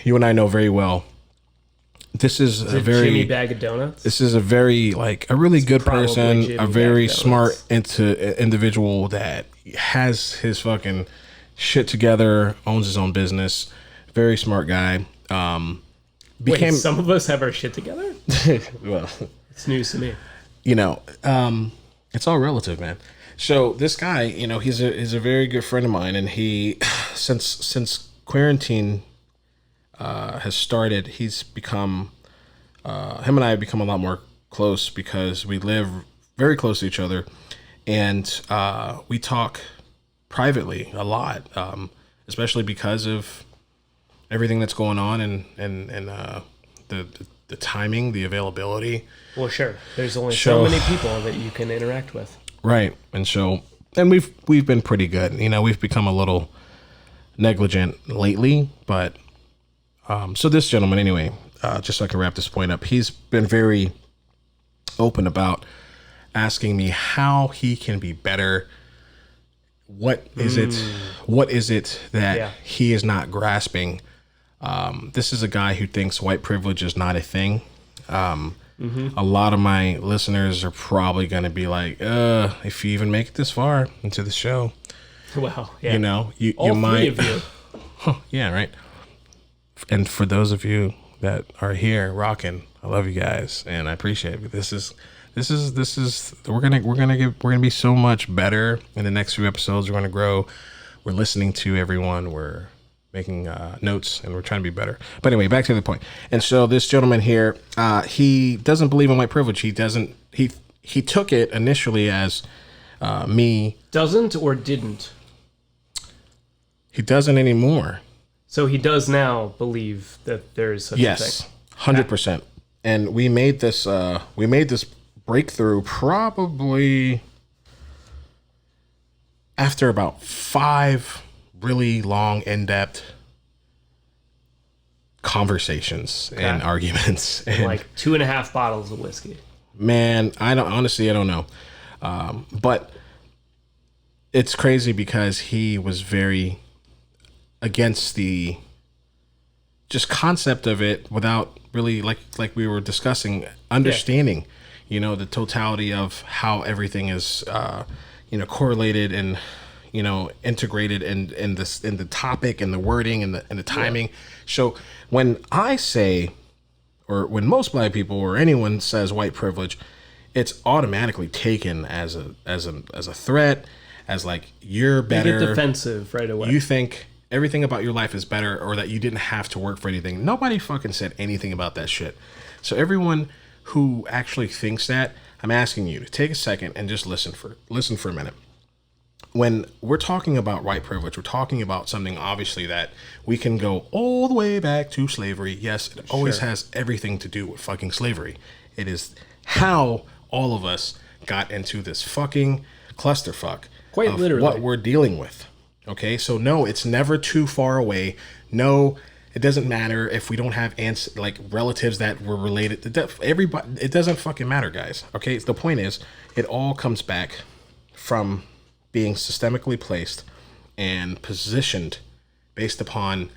you and I know very well. This is a very Jimmy Bag of Donuts. This is a very a really good person, Jimmy a very Bag of smart individual that has his fucking shit together, owns his own business. Very smart guy. Wait, some of us have our shit together? Well, It's news to me. It's all relative, man. So this guy, he's a very good friend of mine, and he since quarantine has started, he's become him and I have become a lot more close because we live very close to each other, and we talk privately a lot, especially because of everything that's going on and the timing, the availability. Well, sure. There's only so many people that you can interact with. Right. And we've been pretty good. We've become a little negligent lately, but so this gentleman anyway, just so I can wrap this point up, he's been very open about asking me how he can be better. What is it that he is not grasping? This is a guy who thinks white privilege is not a thing. A lot of my listeners are probably going to be like, if you even make it this far into the show. Well, yeah. You All might. three of you. Yeah, right. And for those of you that are here rocking, I love you guys and I appreciate it. This is we're gonna be so much better in the next few episodes. We're gonna grow. We're listening to everyone. We're making notes and we're trying to be better. But anyway, back to the point. And so this gentleman here, he doesn't believe in white privilege. He took it initially as me. Doesn't or didn't? He doesn't anymore. So he does now believe that there is such a thing. Yes, 100%. And we made this breakthrough probably after about 5 really long, in-depth conversations and arguments. And like 2.5 bottles of whiskey. Man, I don't know. But it's crazy because he was very against the just concept of it without really like we were discussing, understanding, the totality of how everything is, correlated and, integrated in the topic and the wording and the timing. Yeah. So when I say, or when most black people or anyone says white privilege, it's automatically taken as a threat, as like you're better. You get defensive right away. You think everything about your life is better, or that you didn't have to work for anything. Nobody fucking said anything about that shit. So everyone who actually thinks that, I'm asking you to take a second and just listen for a minute. When we're talking about white privilege, we're talking about something obviously that we can go all the way back to slavery. Yes, it always has everything to do with fucking slavery. It is how all of us got into this fucking clusterfuck. Quite of literally. What we're dealing with. Okay, so no, it's never too far away. No, it doesn't matter if we don't have relatives that were related. Everybody, it doesn't fucking matter, guys. Okay, the point is, it all comes back from being systemically placed and positioned based upon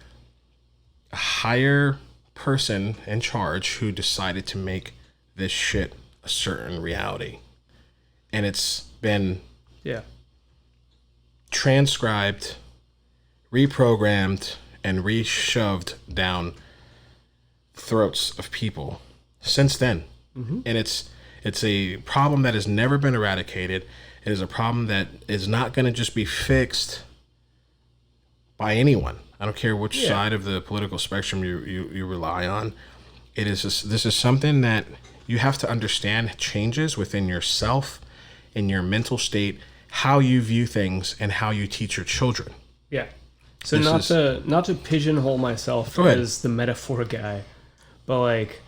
a higher person in charge who decided to make this shit a certain reality. and it's been Yeah. transcribed, reprogrammed, and reshoved down throats of people since then. And it's a problem that has never been eradicated. It is a problem that is not going to just be fixed by anyone. I don't care which side of the political spectrum you rely on. It is this is something that you have to understand changes within yourself, in your mental state, how you view things, and how you teach your children. Yeah. So not to pigeonhole myself as the metaphor guy, but like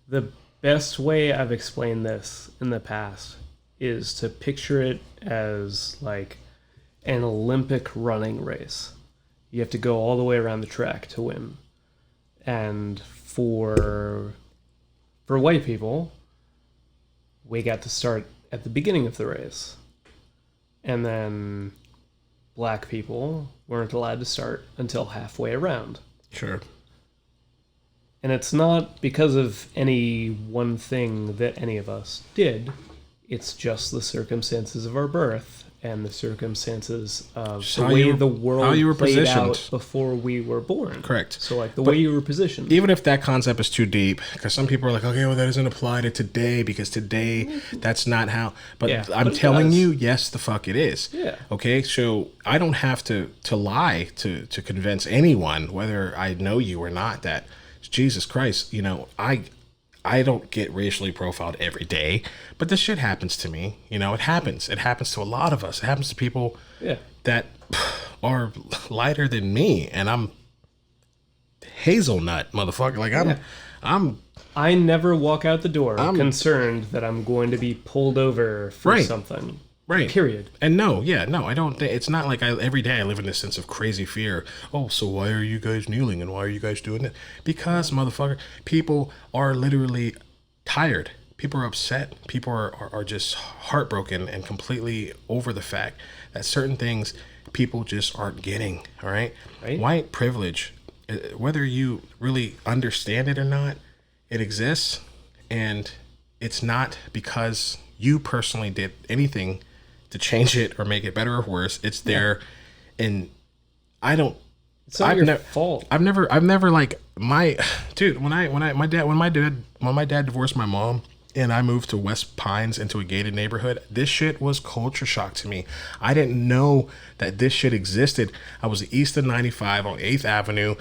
the best way I've explained this in the past is to picture it as like an Olympic running race. You have to go all the way around the track to win. And for white people, we got to start at the beginning of the race. And then black people weren't allowed to start until halfway around. Sure. And it's not because of any one thing that any of us did. It's just the circumstances of our birth and the circumstances of Just the how way you were- the world how you were played positioned. out before we were born. Correct. So like the way you were positioned. Even if that concept is too deep, because some people are like, okay, well, that doesn't apply to today because today that's not how. But Yeah, I'm but it telling does. you, yes, the fuck it is. Yeah. Okay, so I don't have to lie to convince anyone, whether I know you or not, that Jesus Christ, you know, I don't get racially profiled every day, but this shit happens to me. You know, it happens. It happens to a lot of us. It happens to people that are lighter than me, and I'm hazelnut, motherfucker. Like I never walk out the door concerned that I'm going to be pulled over for something. Right. Period. And no, I don't think it's not like every day I live in this sense of crazy fear. Oh, so why are you guys kneeling and why are you guys doing it? Because, motherfucker, people are literally tired. People are upset. People are just heartbroken and completely over the fact that certain things people just aren't getting. All right. White privilege, whether you really understand it or not, it exists, and it's not because you personally did anything to change it or make it better or worse. It's there, and I don't. It's not your fault. I've never like my dude. When my dad divorced my mom and I moved to West Pines into a gated neighborhood, this shit was culture shock to me. I didn't know that this shit existed. I was east of 95 on 8th Avenue,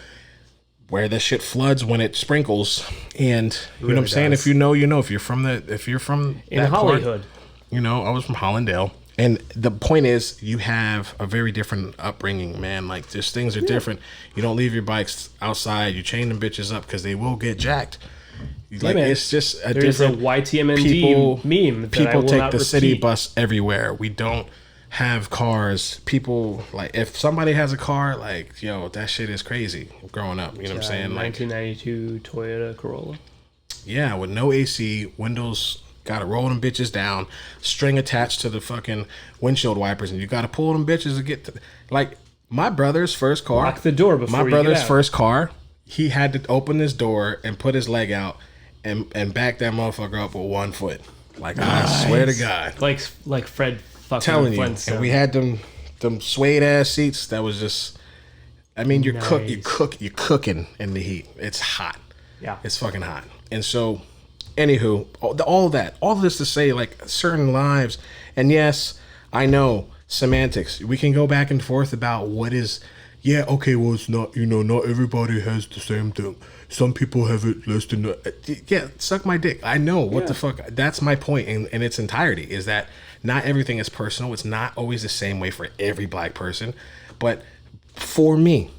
where this shit floods when it sprinkles, and you know what I'm saying. If you know, you know. If you're from in that Hollywood, part, you know, I was from Hollandale. And the point is, you have a very different upbringing, man. Like, just things are different. You don't leave your bikes outside. You chain them bitches up because they will get jacked. Like, man, it's just a there's different. a YTMND meme that I people will take not the city repeat. bus everywhere. We don't have cars. People, like, if somebody has a car, like, yo, that shit is crazy. Growing up, you know what I'm saying? Like, 1992 Toyota Corolla. yeah, with no AC, windows. Gotta roll them bitches down, string attached to the fucking windshield wipers, and you gotta pull them bitches to get to. Like, my brother's first car. Lock the door before my you brother's get out. first car, he had to open his door and put his leg out and back that motherfucker up with 1 foot. Like, I swear to God. Like Fred fucking Telling you. Flintstone. And we had them suede ass seats that was just, I mean, you're cooking in the heat. It's hot. Yeah. It's fucking hot. And so, anywho, all of this to say, like, certain lives, and yes, I know semantics. We can go back and forth about what is, yeah, okay, well, it's not, you know, not everybody has the same thing. Some people have it less than that. Yeah, suck my dick. I know what the fuck. That's my point in its entirety, is that not everything is personal. It's not always the same way for every black person. But for me,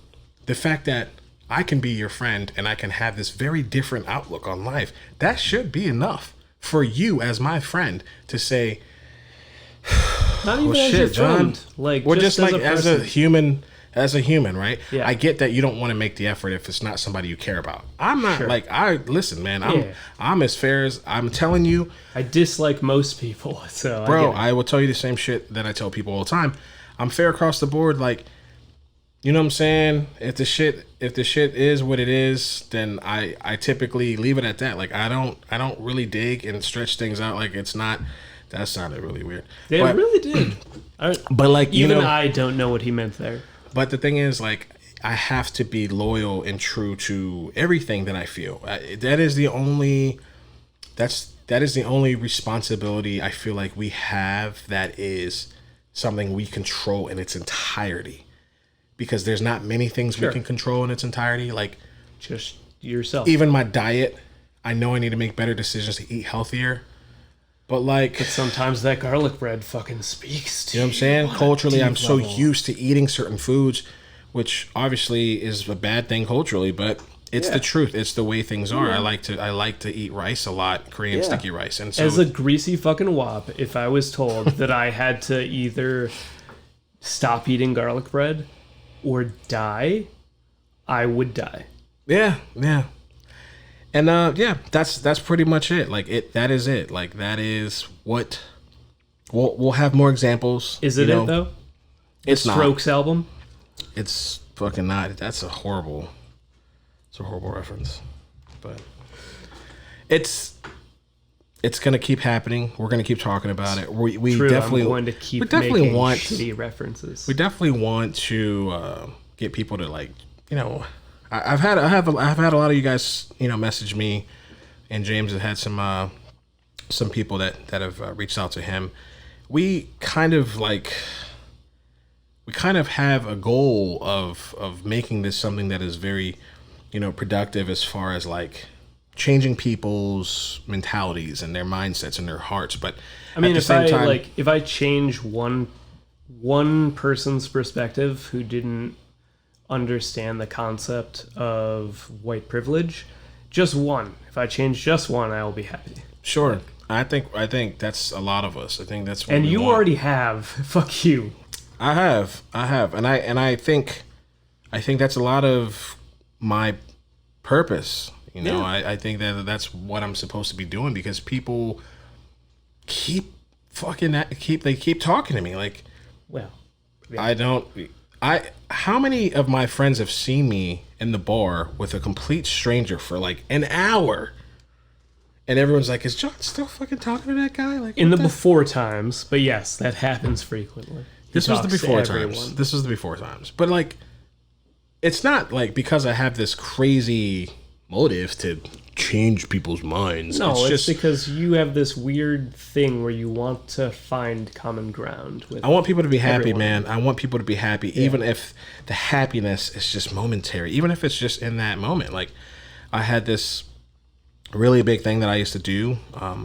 the fact that I can be your friend and I can have this very different outlook on life, that should be enough for you as my friend to say, Not even well, as shit, your John. friend. Like, Or just like as as a a human, right? Yeah. I get that you don't want to make the effort if it's not somebody you care about. I'm not Sure. like, listen, man, Yeah. I'm as fair as, I'm telling you, I dislike most people, so bro, I get it. I will tell you the same shit that I tell people all the time. I'm fair across the board. Like, you know what I'm saying? If the shit is what it is, then I typically leave it at that. Like, I don't really dig and stretch things out. Like, it's not That sounded really weird. It really did. But like, even I don't know what he meant there. But the thing is, like, I have to be loyal and true to everything that I feel. That is the only responsibility I feel like we have. That is something we control in its entirety, because there's not many things we can control in its entirety. Like just yourself. Even my diet, I know I need to make better decisions to eat healthier. But sometimes that garlic bread fucking speaks to you. You know what I'm saying? Culturally, I'm so used to eating certain foods, which obviously is a bad thing culturally, but it's the truth. It's the way things are. I like to eat rice a lot, Korean sticky rice. And so, as a greasy fucking wop, if I was told that I had to either stop eating garlic bread or die, I would die. Yeah. And that's pretty much it. That is it. Like, that is what we'll have more examples. Is it it though? It's not. Strokes album? It's fucking not. That's a horrible reference. But it's gonna keep happening. We're gonna keep talking about it. We True, definitely I'm going to keep making shitty references. We definitely want to get people to I've had a lot of you guys, message me, and James has had some people that have reached out to him. We kind of have a goal of making this something that is very, productive as far as changing people's mentalities and their mindsets and their hearts. But I mean, if I change one person's perspective who didn't understand the concept of white privilege, just one. If I change just one, I will be happy. Sure. I think that's a lot of us. I think that's what and we you want. Already have. Fuck you. I have, and I think that's a lot of my purpose. I think that's what I'm supposed to be doing, because people keep talking to me like. Well, how many of my friends have seen me in the bar with a complete stranger for an hour? And everyone's like, is John still fucking talking to that guy? In the before times, but yes, that happens frequently. This was the before times. But it's not because I have this crazy motive to change people's minds. No, it's just because you have this weird thing where you want to find common ground with. I want people to be happy, man. I want people to be happy, even if the happiness is just momentary, even if it's just in that moment. I had this really big thing that I used to do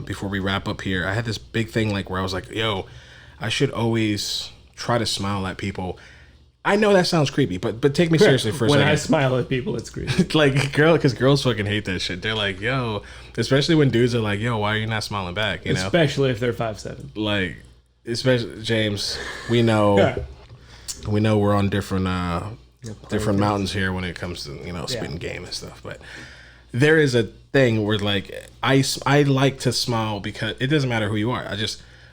before we wrap up here. I had this big thing where I was like, yo, I should always try to smile at people. I know that sounds creepy, but take me seriously for a second. When I smile at people, it's creepy. Because girls fucking hate that shit. They're like, yo, especially when dudes are like, yo, why are you not smiling back? Especially if they're 5'7". Especially James, we know we're on different mountains here when it comes to spitting game and stuff. But there is a thing where I like to smile, because it doesn't matter who you are. I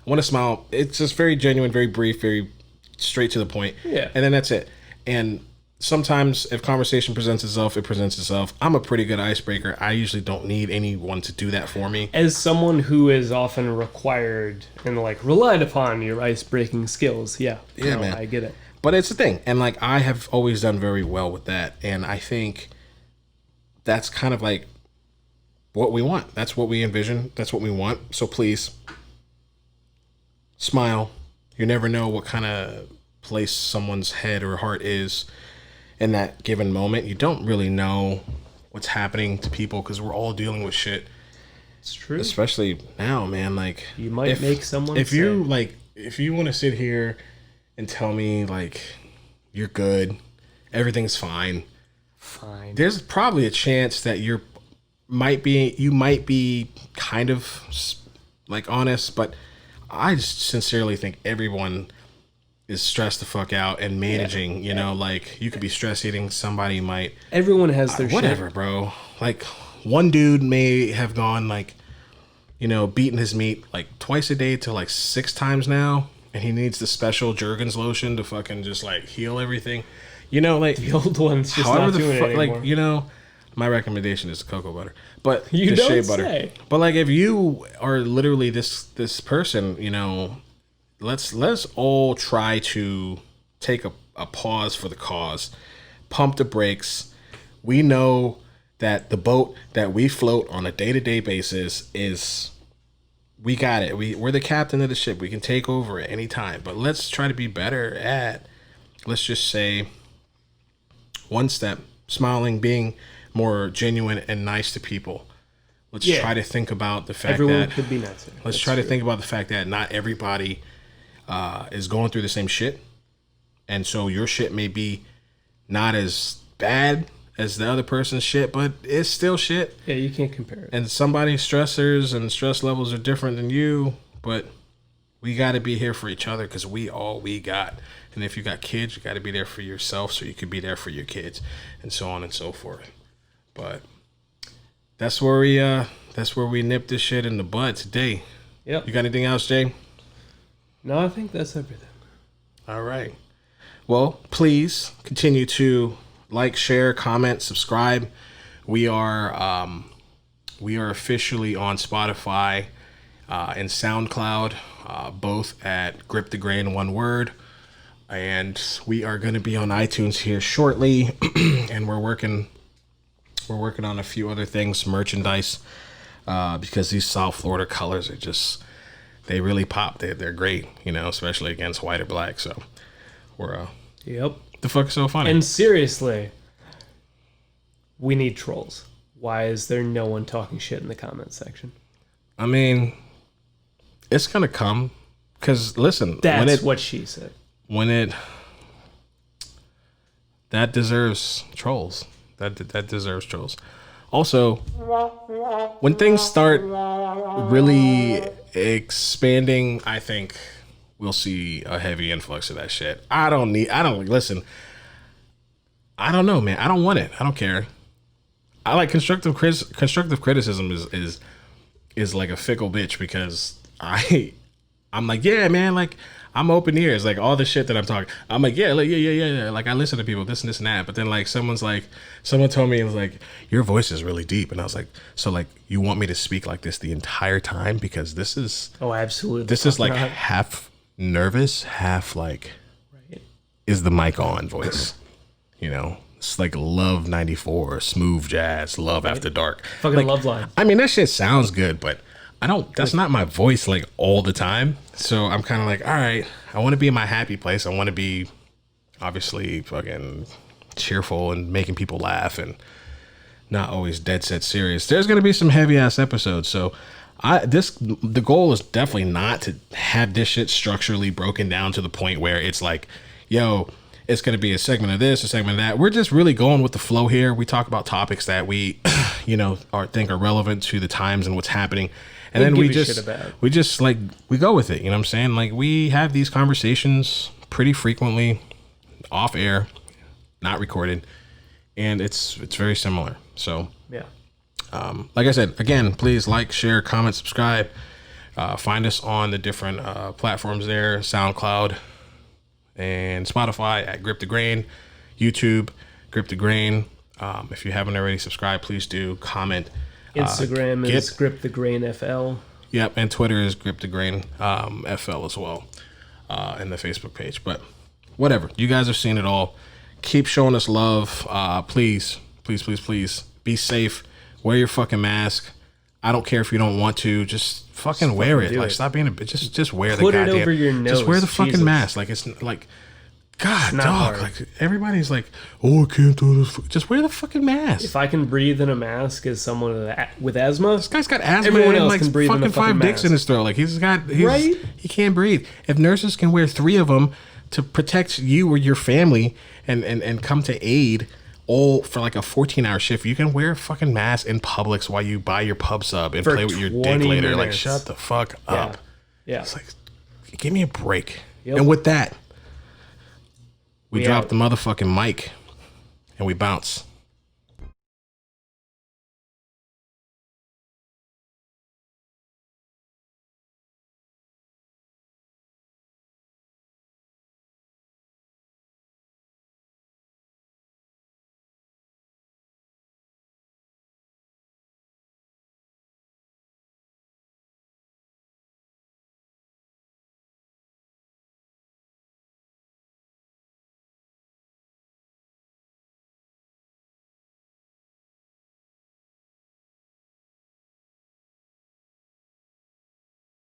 want to smile. It's just very genuine, very brief, very straight to the point. Yeah. And then that's it. And sometimes if conversation presents itself, it presents itself. I'm a pretty good icebreaker. I usually don't need anyone to do that for me. As someone who is often required and relied upon your ice-breaking skills. Yeah. Man. I get it. But it's a thing. And I have always done very well with that. And I think that's kind of what we want. That's what we envision. That's what we want. So please smile. You never know what kind of place someone's head or heart is in that given moment. You don't really know what's happening to people, because we're all dealing with shit. It's true. Especially now, man. You might make someone if you want to sit here and tell me you're good, everything's fine. There's probably a chance that you might be kind of honest, but I just sincerely think everyone is stressed the fuck out and managing, you could be stress eating, somebody might. Everyone has their whatever, shit. Bro. One dude may have gone beating his meat twice a day to 6 times now, and he needs the special Jergens lotion to fucking just heal everything. The old one's just not doing it anymore. My recommendation is cocoa butter, but You the don't shea butter. say. But like, if you are literally this person, you know, let's all try to take a pause for the cause, pump the brakes. We know that the boat that we float on a day-to-day basis is, we got it. We're the captain of the ship. We can take over at any time. But let's try to be better at, let's just say, one step, smiling, being more genuine and nice to people. Let's try to think about the fact everyone that could be nicer. let's try to think about the fact that not everybody is going through the same shit. And so your shit may be not as bad as the other person's shit, but it's still shit. Yeah, you can't compare it. And somebody's stressors and stress levels are different than you, but we got to be here for each other because we got. And if you got kids, you got to be there for yourself so you can be there for your kids, and so on and so forth. But that's where we nip this shit in the bud today. Yep. You got anything else, Jay? No, I think that's everything. All right. Well, please continue to like, share, comment, subscribe. We are officially on Spotify and SoundCloud, both at Grip the Grain, one word. And we are going to be on iTunes here shortly, and we're working on a few other things, merchandise, because these South Florida colors are just, they really pop. They're great, you know, especially against white or black. So we're Yep. the fuck is so funny. And seriously, we need trolls. Why is there no one talking shit in the comment section? I mean, it's gonna come, because listen, That's what she said. That deserves trolls. That deserves trolls. Also, when things start really expanding, I think we'll see a heavy influx of that shit. Listen, I don't know, man. I don't want it. I don't care. I like constructive criticism is like a fickle bitch, because I'm like, yeah, man, like, I'm open ears, like all the shit that I'm talking. I'm like, yeah, like I listen to people, this and this and that. But then like someone told me, it was like, your voice is really deep, and I was like, so like you want me to speak like this the entire time, because this is absolutely, this is like half nervous, half like, right, is the mic on voice, you know? It's like Love 94, smooth jazz, Love After Dark, fucking like, love line. I mean, that shit sounds good, but that's not my voice like all the time. So I'm kind of like, all right, I want to be in my happy place. I want to be obviously fucking cheerful and making people laugh and not always dead set serious. There's going to be some heavy ass episodes. So the goal is definitely not to have this shit structurally broken down to the point where it's like, yo, it's going to be a segment of this, a segment of that. We're just really going with the flow here. We talk about topics that we, you know, think are relevant to the times and what's happening. And then we just like, we go with it. You know what I'm saying? Like, we have these conversations pretty frequently off air, not recorded. And it's very similar. So, yeah. Like I said, again, please like, share, comment, subscribe. Find us on the different platforms there, SoundCloud and Spotify at Grip the Grain, YouTube, Grip the Grain. If you haven't already subscribed, please do. Comment. Instagram is Grip the Grain FL. Yep, and Twitter is Grip the Grain FL as well, and the Facebook page. But whatever, you guys have seen it all. Keep showing us love. Please be safe. Wear your fucking mask. I don't care if you don't want to. Just fucking wear it. Like, stop being a bitch. Just wear the goddamn. Put it over your nose. Just wear the fucking mask. Like, it's like, God, dog. Like, everybody's like, oh, I can't do this. Just wear the fucking mask. If I can breathe in a mask as someone with asthma, this guy's got asthma. Everyone and else like can breathe in a fucking fucking 5 dicks in his throat. Like, right? He can't breathe. If nurses can wear 3 of them to protect you or your family and come to aid all for like a 14-hour shift, you can wear a fucking mask in Publix while you buy your pub sub and play with your dick later. Minutes. Like, shut the fuck up. Yeah. It's like, give me a break. Yep. And with that, we drop the motherfucking mic and we bounce.